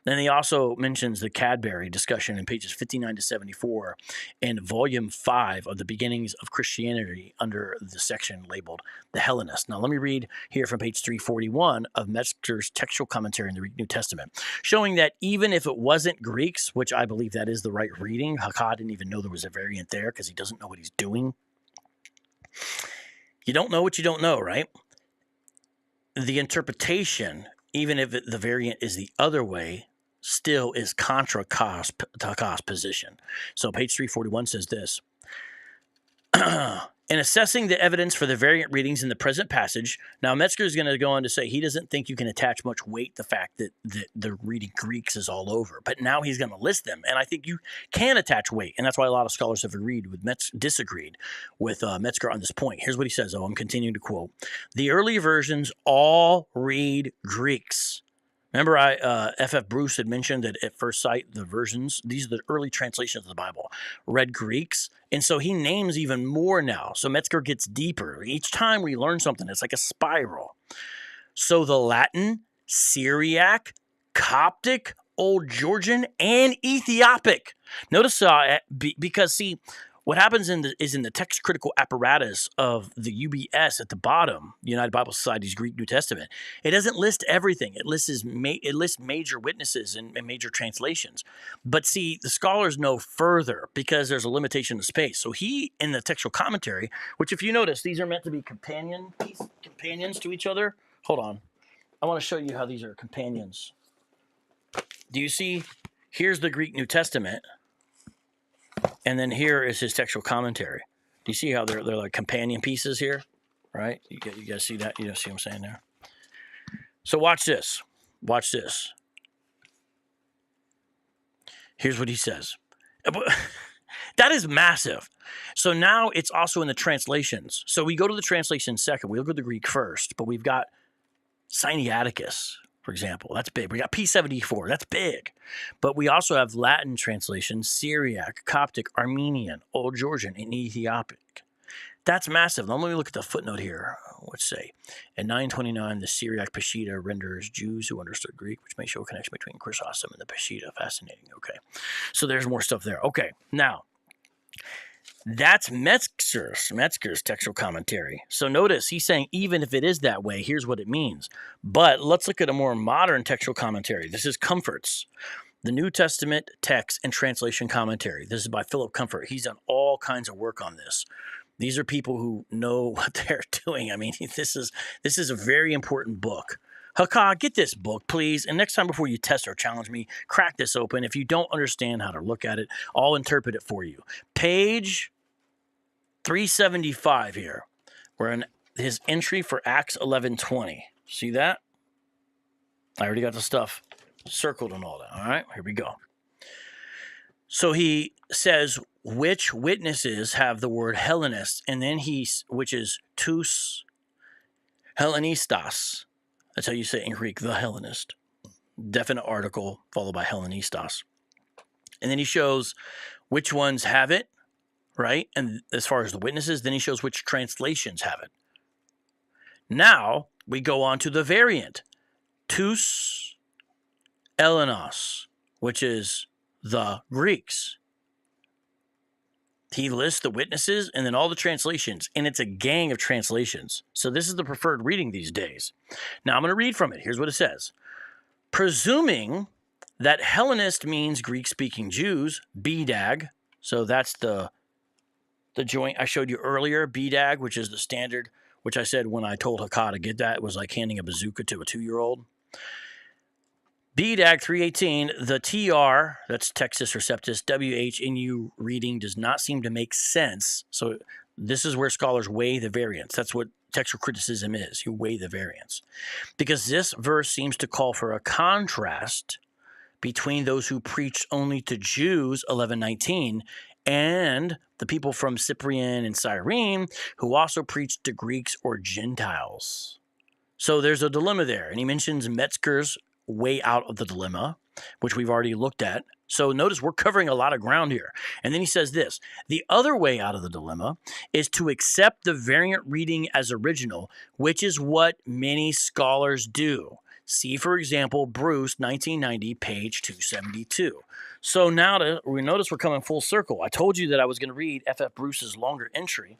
Then he also mentions the Cadbury discussion in pages 59 to 74 in volume 5 of the Beginnings of Christianity under the section labeled The Hellenist. Now let me read here from page 341 of Metzger's textual commentary in the New Testament, showing that even if it wasn't Greeks, which I believe that is the right reading, Haka didn't even know there was a variant there because he doesn't know what he's doing. You don't know what you don't know, right? The interpretation, even if the variant is the other way, still is contra Hakah's position. So page 341 says this. In assessing the evidence for the variant readings in the present passage, now Metzger is going to go on to say he doesn't think you can attach much weight to the fact that the reading Greeks is all over. But now he's going to list them, and I think you can attach weight, and that's why a lot of scholars have disagreed with Metzger on this point. Here's what he says, I'm continuing to quote. The early versions all read Greeks. Remember, F.F. Bruce had mentioned that at first sight, the versions, these are the early translations of the Bible, read Greeks. And so he names even more now. So Metzger gets deeper. Each time we learn something, it's like a spiral. So the Latin, Syriac, Coptic, Old Georgian, and Ethiopic. Notice, because see, what happens is in the text critical apparatus of the UBS at the bottom, United Bible Society's Greek New Testament, it doesn't list everything. It lists major witnesses and major translations. But see, the scholars know further because there's a limitation of space. So he, in the textual commentary, which if you notice, these are meant to be companions to each other. Hold on. I want to show you how these are companions. Do you see? Here's the Greek New Testament. And then here is his textual commentary. Do you see how they're like companion pieces here? Right? You guys see that? You see what I'm saying there? So watch this. Watch this. Here's what he says. That is massive. So now it's also in the translations. So we go to the translation second. We look at the Greek first, but we've got Sinaiticus, for example. That's big. We got P74. That's big. But we also have Latin translations, Syriac, Coptic, Armenian, Old Georgian, and Ethiopic. That's massive. Now let me look at the footnote here. Let's say, in 929, the Syriac Peshitta renders Jews who understood Greek, which may show a connection between Chrysostom and the Peshitta. Fascinating. Okay. So there's more stuff there. Okay. Now, that's Metzger's textual commentary. So notice he's saying even if it is that way, here's what it means. But let's look at a more modern textual commentary. This is Comfort's, the New Testament Text and Translation Commentary. This is by Philip Comfort. He's done all kinds of work on this. These are people who know what they're doing. I mean, this is a very important book. Haka, get this book, please. And next time before you test or challenge me, crack this open. If you don't understand how to look at it, I'll interpret it for you. Page 375 here. We're in his entry for Acts 11:20. See that? I already got the stuff circled and all that. All right, here we go. So he says, which witnesses have the word Hellenist, and then which is tous Hellenistas. That's how you say it in Greek, the Hellenist. Definite article followed by Hellenistas. And then he shows which ones have it, right? And as far as the witnesses, then he shows which translations have it. Now we go on to the variant, tous Ellenos, which is the Greeks. He lists the witnesses and then all the translations, and it's a gang of translations. So this is the preferred reading these days. Now I'm going to read from it. Here's what it says. Presuming that Hellenist means Greek-speaking Jews, BDAG, so that's the joint I showed you earlier, BDAG, which is the standard, which I said when I told Haka to get that, it was like handing a bazooka to a 2-year-old. BDAG 318, the TR, that's Textus Receptus, WHNU reading does not seem to make sense. So this is where scholars weigh the variance. That's what textual criticism is. You weigh the variance. Because this verse seems to call for a contrast between those who preached only to Jews, 1119, and the people from Cyprian and Cyrene who also preached to Greeks or Gentiles. So there's a dilemma there. And he mentions Metzger's way out of the dilemma, which we've already looked at. So notice we're covering a lot of ground here. And then he says this, the other way out of the dilemma is to accept the variant reading as original, which is what many scholars do. See, for example, Bruce, 1990, page 272. So now we notice we're coming full circle. I told you that I was going to read F.F. Bruce's longer entry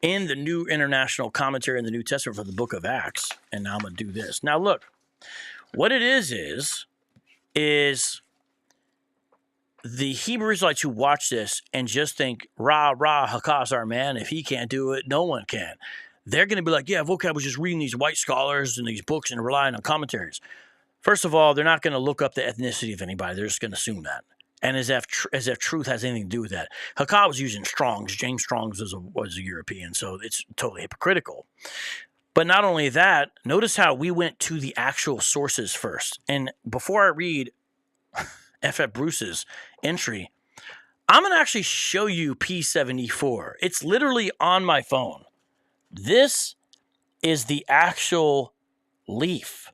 in the New International Commentary in the New Testament for the book of Acts. And now I'm going to do this. Now look. What it is the Hebrew Israelites who watch this and just think, rah, Hakah's our man. If he can't do it, no one can. They're going to be like, yeah, vocab was just reading these white scholars and these books and relying on commentaries. First of all, they're not going to look up the ethnicity of anybody. They're just going to assume that. And as if truth has anything to do with that. Hakah was using Strong's. James Strong's was a European, so it's totally hypocritical. But not only that, notice how we went to the actual sources first. And before I read F.F. Bruce's entry, I'm going to actually show you P74. It's literally on my phone. This is the actual leaf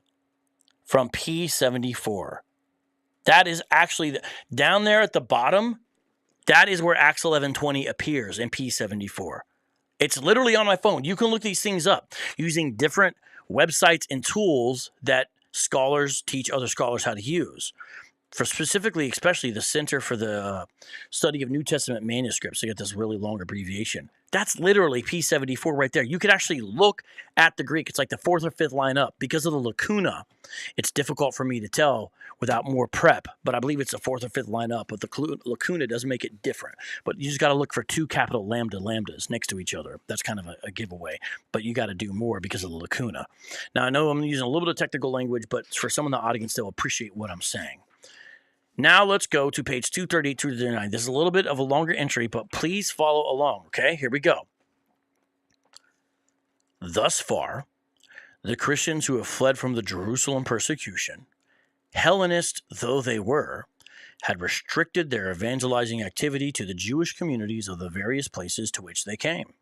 from P74. That is actually down there at the bottom. That is where Acts 11:20 appears in P74. It's literally on my phone. You can look these things up using different websites and tools that scholars teach other scholars how to use. For specifically, especially the Center for the Study of New Testament Manuscripts, they get this really long abbreviation. That's literally P74 right there. You could actually look at the Greek. It's like the fourth or fifth line up. Because of the lacuna, it's difficult for me to tell without more prep, but I believe it's the fourth or fifth line up. But the lacuna does make it different. But you just got to look for two capital lambdas next to each other. That's kind of a giveaway. But you got to do more because of the lacuna. Now, I know I'm using a little bit of technical language, but for some in the audience, they'll appreciate what I'm saying. Now let's go to page 238 through 239. This is a little bit of a longer entry, but please follow along, okay? Here we go. Thus far, the Christians who have fled from the Jerusalem persecution, Hellenist though they were, had restricted their evangelizing activity to the Jewish communities of the various places to which they came.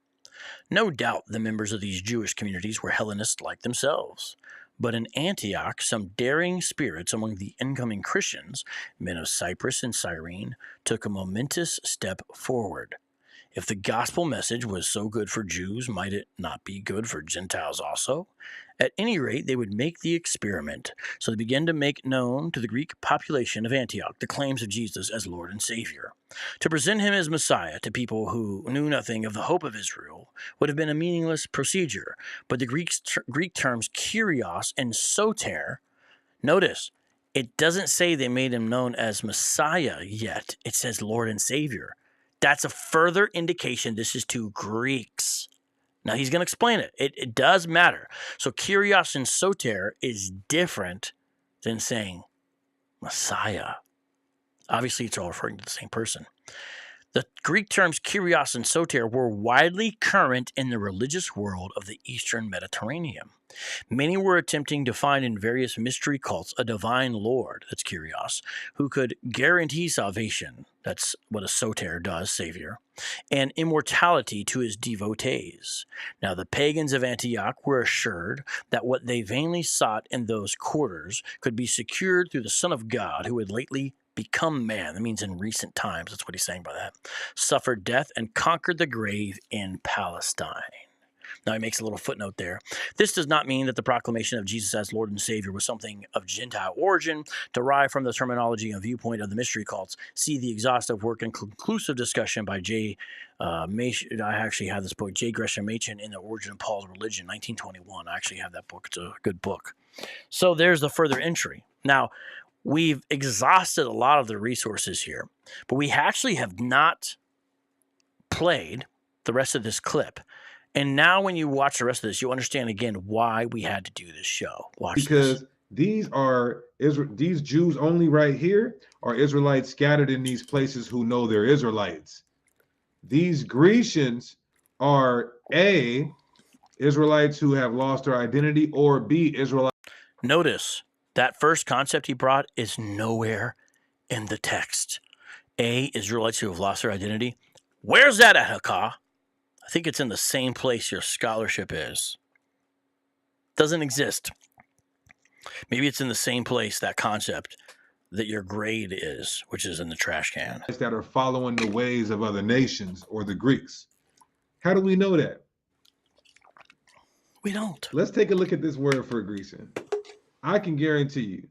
No doubt the members of these Jewish communities were Hellenists like themselves. But in Antioch, some daring spirits among the incoming Christians, men of Cyprus and Cyrene, took a momentous step forward. If the gospel message was so good for Jews, might it not be good for Gentiles also? At any rate, they would make the experiment. So they began to make known to the Greek population of Antioch the claims of Jesus as Lord and Savior. To present him as Messiah to people who knew nothing of the hope of Israel would have been a meaningless procedure. But the Greek terms kurios and soter, notice, it doesn't say they made him known as Messiah yet. It says Lord and Savior. That's a further indication this is to Greeks. Now, he's going to explain it. It does matter. So, kurios and soter is different than saying Messiah. Obviously, it's all referring to the same person. The Greek terms kurios and soter were widely current in the religious world of the Eastern Mediterranean. Many were attempting to find in various mystery cults a divine lord, that's kurios, who could guarantee salvation, that's what a soter does, savior, and immortality to his devotees. Now the pagans of Antioch were assured that what they vainly sought in those quarters could be secured through the Son of God, who had lately become man. That means in recent times. That's what he's saying by that. Suffered death and conquered the grave in Palestine. Now he makes a little footnote there. This does not mean that the proclamation of Jesus as Lord and Savior was something of Gentile origin, derived from the terminology and viewpoint of the mystery cults. See the exhaustive work and conclusive discussion by J. Machen. I actually have this book, J. Gresham Machen, in the Origin of Paul's Religion, 1921. I actually have that book. It's a good book. So there's the further entry. Now, we've exhausted a lot of the resources here, but we actually have not played the rest of this clip. And now when you watch the rest of this, you'll understand again why we had to do this show. Because these Jews only right here are Israelites scattered in these places who know they're Israelites. These Grecians are A, Israelites who have lost their identity, or B, Israelites. Notice that first concept he brought is nowhere in the text. A, Israelites who have lost their identity. Where's that at, Haka? I think it's in the same place your scholarship is. Doesn't exist. Maybe it's in the same place, that concept, that your grade is, which is in the trash can. That are following the ways of other nations or the Greeks. How do we know that? We don't. Let's take a look at this word for Grecian. I can guarantee you,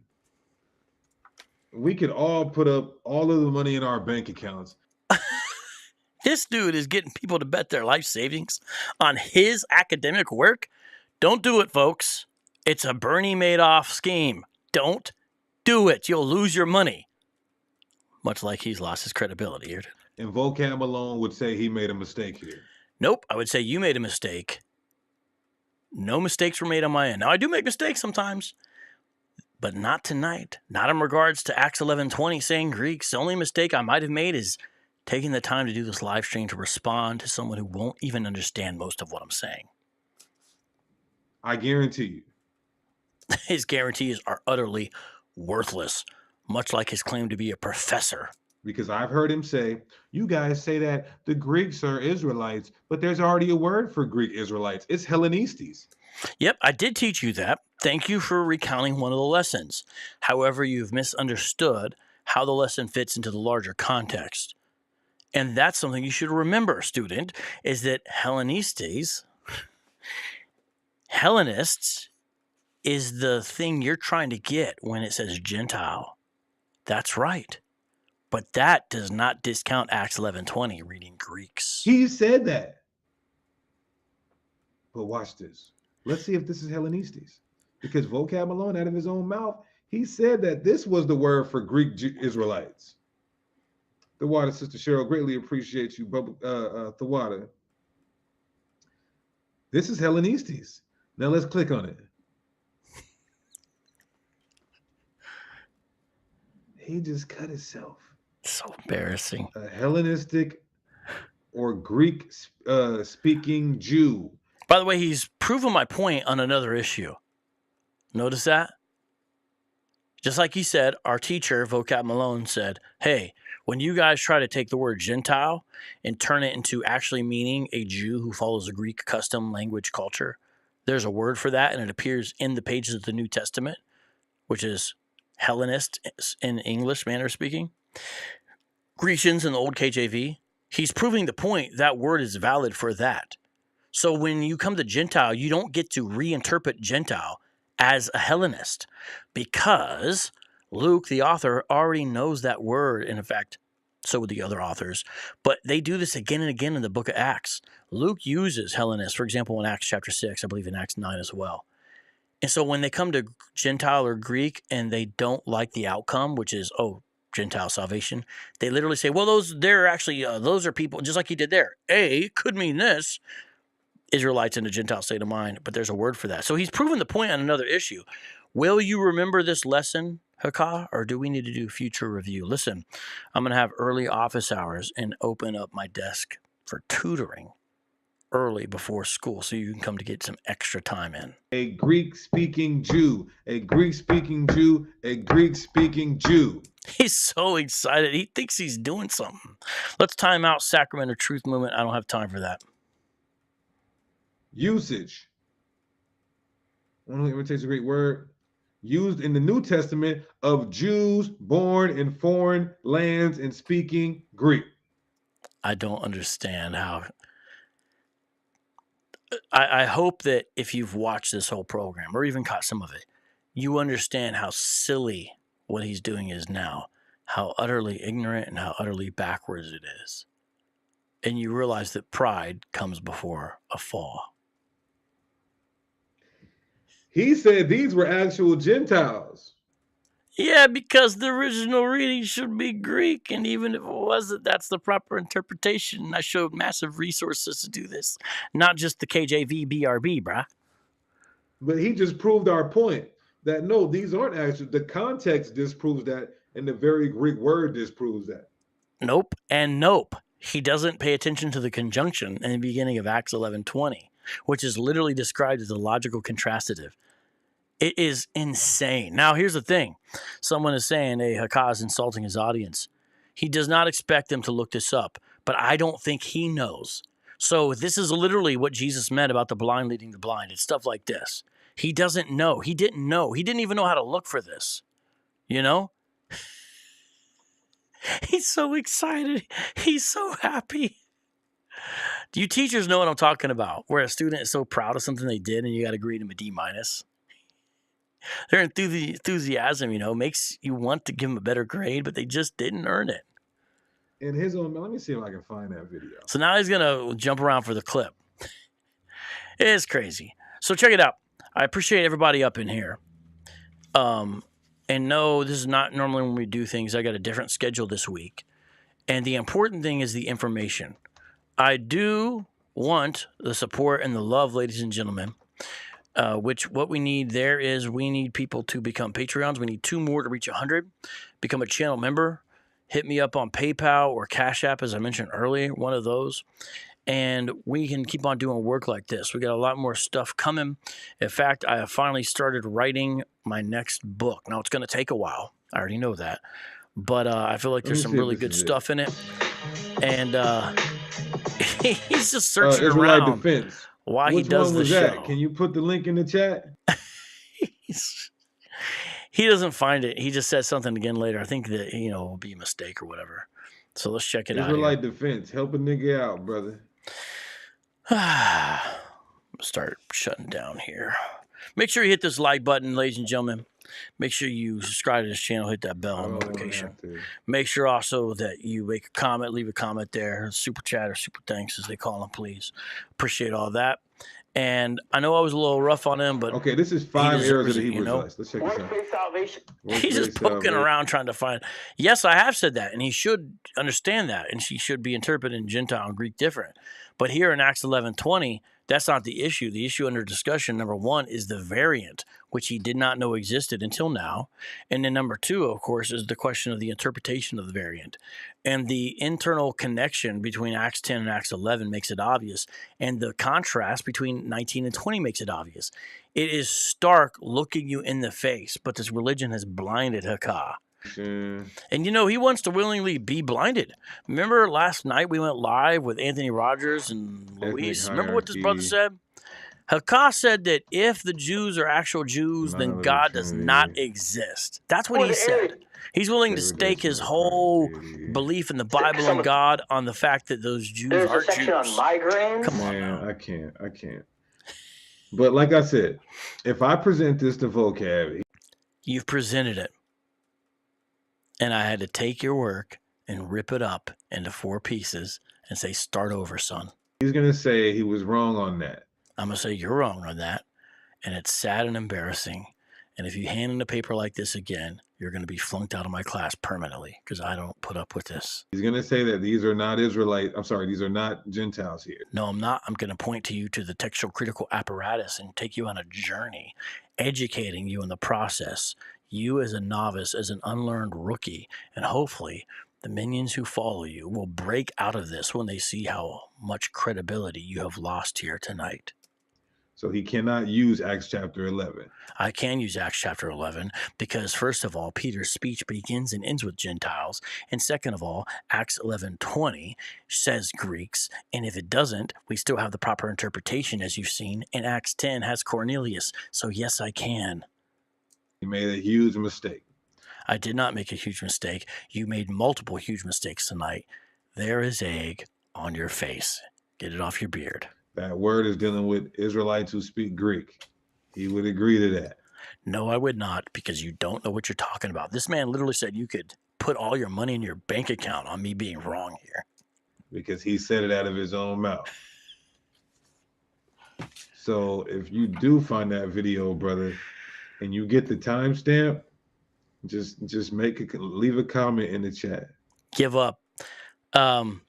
we could all put up all of the money in our bank accounts. This dude is getting people to bet their life savings on his academic work. Don't do it, folks. It's a Bernie Madoff scheme. Don't do it. You'll lose your money. much like he's lost his credibility here. And VOCAB Malone would say he made a mistake here. Nope, I would say you made a mistake. No mistakes were made on my end. Now, I do make mistakes sometimes, but not tonight. Not in regards to Acts 11:20 saying Greeks. The only mistake I might have made is taking the time to do this live stream to respond to someone who won't even understand most of what I'm saying. I guarantee you. His guarantees are utterly worthless, much like his claim to be a professor. Because I've heard him say, you guys say that the Greeks are Israelites, but there's already a word for Greek Israelites. It's Hellenistes. Yep, I did teach you that. Thank you for recounting one of the lessons. However, you've misunderstood how the lesson fits into the larger context. And that's something you should remember, student, is that Hellenists is the thing you're trying to get when it says Gentile. That's right. But that does not discount Acts 11:20, reading Greeks. He said that. But watch this. Let's see if this is Hellenistes. Because VOCAB Malone, out of his own mouth, he said that this was the word for Greek Israelites. Thawada, Sister Cheryl, greatly appreciate you, Thawada. This is Hellenistes. Now let's click on it. He just cut himself. So embarrassing. A Hellenistic or Greek speaking Jew. By the way, he's proven my point on another issue. Notice that? Just like he said, our teacher, VOCAB Malone, said, hey, when you guys try to take the word Gentile and turn it into actually meaning a Jew who follows a Greek custom, language, culture, there's a word for that, and it appears in the pages of the New Testament, which is Hellenist in English manner of speaking. Grecians in the old KJV. He's proving the point that word is valid for that. So when you come to Gentile, you don't get to reinterpret Gentile as a Hellenist because Luke, the author, already knows that word. And in fact, so would the other authors. But they do this again and again in the book of Acts. Luke uses Hellenist, for example, in Acts chapter 6, I believe in Acts 9 as well. And so when they come to Gentile or Greek and they don't like the outcome, which is, Gentile salvation, they literally say, well, those are people, just like he did there. A could mean this, Israelites in a Gentile state of mind, but there's a word for that. So he's proven the point on another issue. Will you remember this lesson, Haka, or do we need to do future review? Listen, I'm going to have early office hours and open up my desk for tutoring early before school so you can come to get some extra time in. A Greek-speaking Jew, a Greek-speaking Jew, a Greek-speaking Jew. He's so excited. He thinks he's doing something. Let's time out Sacrament of Truth movement. I don't have time for that. Usage. Imitates a great word. Used in the New Testament of Jews born in foreign lands and speaking Greek. I don't understand how. I hope that if you've watched this whole program or even caught some of it, you understand how silly what he's doing is now, how utterly ignorant and how utterly backwards it is. And you realize that pride comes before a fall. He said these were actual Gentiles. Yeah, because the original reading should be Greek, and even if it wasn't, that's the proper interpretation. And I showed massive resources to do this, not just the KJV BRB, bruh. But he just proved our point that no, these aren't actually. The context disproves that, and the very Greek word disproves that. Nope and nope. He doesn't pay attention to the conjunction in the beginning of Acts 11:20, which is literally described as a logical contrastive. It is insane. Now, here's the thing. Someone is saying, hey, Haka is insulting his audience. He does not expect them to look this up, but I don't think he knows. So this is literally what Jesus meant about the blind leading the blind. It's stuff like this. He doesn't know. He didn't know. He didn't even know how to look for this. You know? He's so excited. He's so happy. Do you teachers know what I'm talking about? Where a student is so proud of something they did and you got to grade them a D-. Their enthusiasm, makes you want to give them a better grade, but they just didn't earn it. In his own, let me see if I can find that video. So now he's going to jump around for the clip. It's crazy. So check it out. I appreciate everybody up in here. And And no, this is not normally when we do things. I got a different schedule this week. And the important thing is the information. I do want the support and the love, ladies and gentlemen, which what we need there is we need people to become Patreons. We need 2 more to reach 100. Become a channel member. Hit me up on PayPal or Cash App, as I mentioned earlier, one of those. And we can keep on doing work like this. We got a lot more stuff coming. In fact, I have finally started writing my next book. Now, it's going to take a while. I already know that. But I feel like there's some really good stuff in it. And he's just searching Israelite around Defense. why Which he does one this was that? show. Can you put the link in the chat? He doesn't find it. He just says something again later. I think that, will be a mistake or whatever. So let's check it out. Israelite Defense. Help a nigga out, brother. Start shutting down here. Make sure you hit this like button, ladies and gentlemen. Make sure you subscribe to this channel, hit that bell notification. Make sure also that you make a comment, leave a comment there. Super chat or super thanks, as they call them, please. Appreciate all that. And I know I was a little rough on him, but okay, this is 5 errors of the Hebrew Israelites. Let's check this out. He's just poking around trying to find. Yes, I have said that, and he should understand that, and she should be interpreted in Gentile and Greek different. But here in Acts 11:20, that's not the issue. The issue under discussion, number 1, is the variant, which he did not know existed until now. And then number 2, of course, is the question of the interpretation of the variant. And the internal connection between Acts 10 and Acts 11 makes it obvious. And the contrast between 19 and 20 makes it obvious. It is stark looking you in the face, but this religion has blinded Haka. And he wants to willingly be blinded. Remember last night we went live with Anthony Rogers and Luis? Remember what this brother said? Haka said that if the Jews are actual Jews, then God does not exist. That's what he said. He's willing to stake his whole belief in the Bible and God on the fact that those Jews aren't Jews. On migraines. Come on, man, I can't. But like I said, if I present this to VOCAB, you've presented it. And I had to take your work and rip it up into 4 pieces and say, start over, son. He's going to say he was wrong on that. I'm going to say you're wrong on that. And it's sad and embarrassing. And if you hand in a paper like this again, you're going to be flunked out of my class permanently because I don't put up with this. He's going to say that these are not Israelites. I'm sorry, these are not Gentiles here. No, I'm not. I'm going to point to you to the textual critical apparatus and take you on a journey, educating you in the process. You as a novice, as an unlearned rookie, and hopefully the minions who follow you will break out of this when they see how much credibility you have lost here tonight. So he cannot use Acts chapter 11. I can use Acts chapter 11 because, first of all, Peter's speech begins and ends with Gentiles. And second of all, Acts 11:20 says Greeks. And if it doesn't, we still have the proper interpretation, as you've seen. And Acts 10 has Cornelius. So yes, I can. You made a huge mistake. I did not make a huge mistake. You made multiple huge mistakes tonight. There is egg on your face. Get it off your beard. That word is dealing with Israelites who speak Greek. He would agree to that. No, I would not, because you don't know what you're talking about. This man literally said you could put all your money in your bank account on me being wrong here. Because he said it out of his own mouth. So if you do find that video, brother, and you get the timestamp, just leave a comment in the chat. Give up.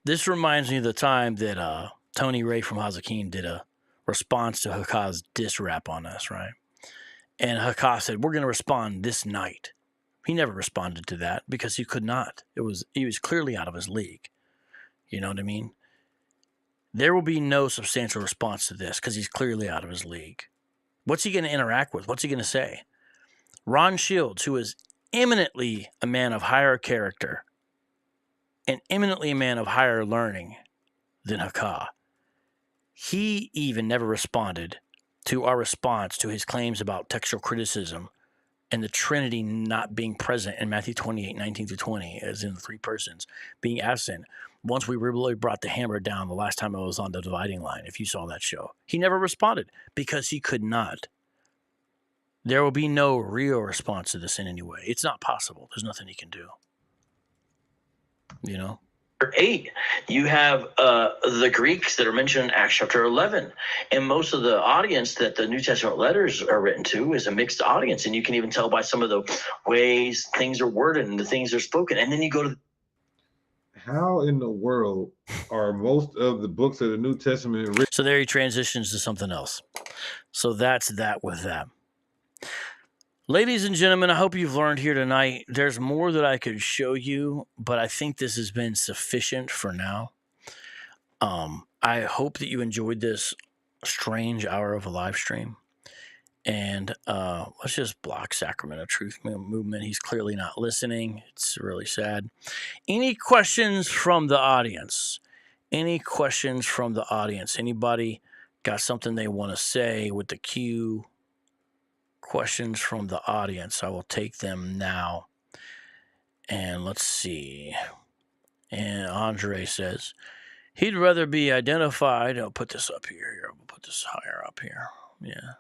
This reminds me of the time that Tony Ray from Hazakim did a response to Haka's diss rap on us, right? And Haka said, we're going to respond this night. He never responded to that because he could not. He was clearly out of his league. You know what I mean? There will be no substantial response to this because he's clearly out of his league. What's he going to interact with? What's he going to say? Ron Shields, who is eminently a man of higher character and eminently a man of higher learning than Haka, he even never responded to our response to his claims about textual criticism and the Trinity not being present in Matthew 28:19-20, as in the 3 persons, being absent. Once we really brought the hammer down the last time I was on the dividing line, if you saw that show. He never responded because he could not. There will be no real response to this in any way. It's not possible. There's nothing he can do. You know? 8, you have the Greeks that are mentioned in Acts chapter 11. And most of the audience that the New Testament letters are written to is a mixed audience. And you can even tell by some of the ways things are worded and the things are spoken. And then you go to... How in the world are most of the books of the New Testament written? So there he transitions to something else. So that's that with that. Ladies and gentlemen, I hope you've learned here tonight. There's more that I could show you, but I think this has been sufficient for now. I hope that you enjoyed this strange hour of a live stream. And let's just block Sacramento Truth Movement. He's clearly not listening. It's really sad. Any questions from the audience? Any questions from the audience? Anybody got something they want to say with the cue? Questions from the audience. I will take them now. And let's see. And Andre says, he'd rather be identified. I'll put this up here. I'll put this higher up here. Yeah.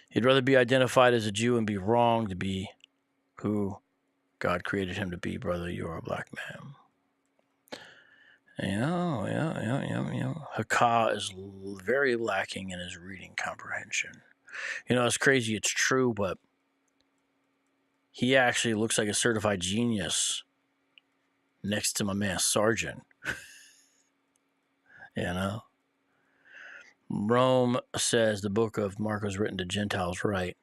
He'd rather be identified as a Jew and be wrong to be who God created him to be, brother. You are a black man. Yeah. Haka is very lacking in his reading comprehension. You know, it's crazy. It's true, but he actually looks like a certified genius next to my man Sargent. You know? Rome says the book of Mark was written to Gentiles, right?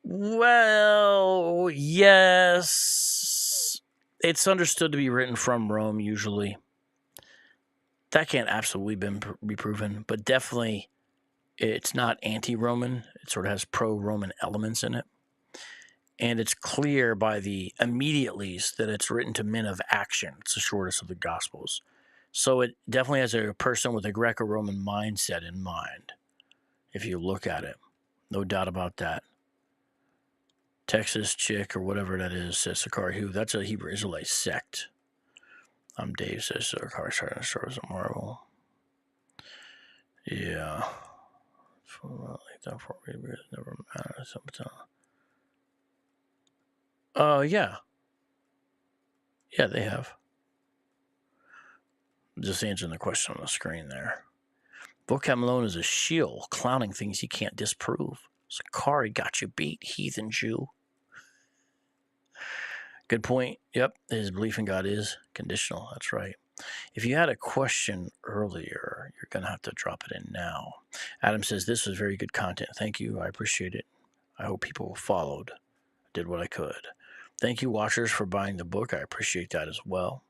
Well, yes. It's understood to be written from Rome, usually. That can't absolutely be proven, but definitely it's not anti-Roman. It sort of has pro-Roman elements in it. And it's clear by the immediatelys that it's written to men of action. It's the shortest of the Gospels. So it definitely has a person with a Greco-Roman mindset in mind, if you look at it. No doubt about that. Texas chick or whatever that is says Sakari who. That's a Hebrew Israelite sect. Dave says Sakari stars a marvel. Yeah. Never matters. Yeah. Yeah, they have. Just answering the question on the screen there. VOCAB Malone is a shill, clowning things he can't disprove. Sakari got you beat, heathen Jew. Good point. Yep, his belief in God is conditional. That's right. If you had a question earlier, you're going to have to drop it in now. Adam says, this was very good content. Thank you. I appreciate it. I hope people followed. I did what I could. Thank you, watchers, for buying the book. I appreciate that as well.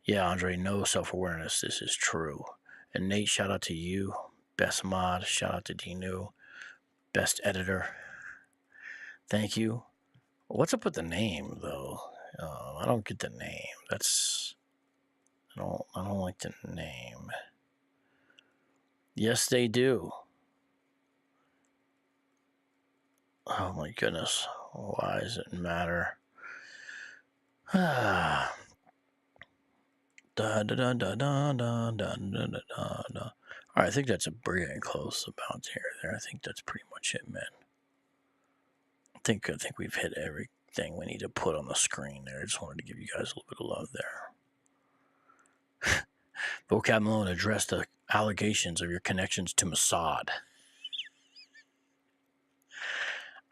Yeah, Andre, no self-awareness. This is true. And Nate, shout out to you. Best mod. Shout out to Dinu. Best editor. Thank you. What's up with the name, though? I don't get the name. I don't like the name. Yes, they do. Oh my goodness. Why does it matter? All right, I think that's a brilliant close about there. I think that's pretty much it, man. I think we've hit everything we need to put on the screen there. I just wanted to give you guys a little bit of love there. VOCAB Malone addressed the allegations of your connections to Mossad.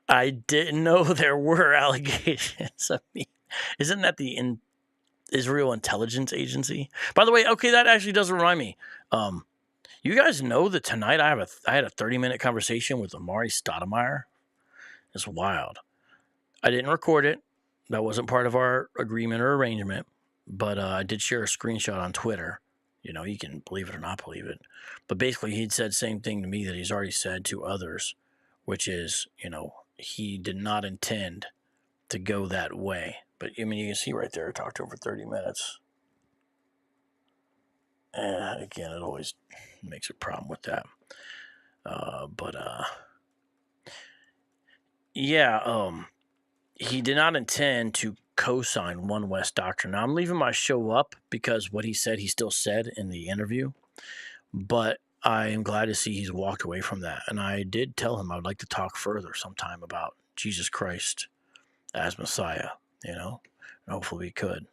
I didn't know there were allegations. I mean, isn't that the Israel Intelligence Agency? By the way, okay, that actually does remind me. You guys know that tonight I had a 30-minute conversation with Amari Stoudemire. It's wild. I didn't record it. That wasn't part of our agreement or arrangement. But I did share a screenshot on Twitter. You know, you can believe it or not believe it. But basically, he'd said the same thing to me that he's already said to others, which is, you know, he did not intend to go that way. But, I mean, you can see right there, I talked over 30 minutes. And again, it always makes a problem with that. He did not intend to co-sign One West doctrine. Now, I'm leaving my show up because what he said, he still said in the interview. But I am glad to see he's walked away from that. And I did tell him I would like to talk further sometime about Jesus Christ as Messiah, you know. And hopefully we could,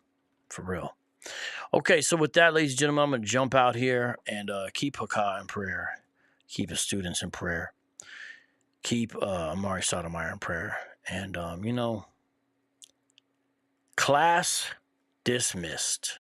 for real. Okay, so with that, ladies and gentlemen, I'm going to jump out here and keep Haka in prayer. Keep his students in prayer. Keep Amari Sotomayor in prayer. And, class dismissed.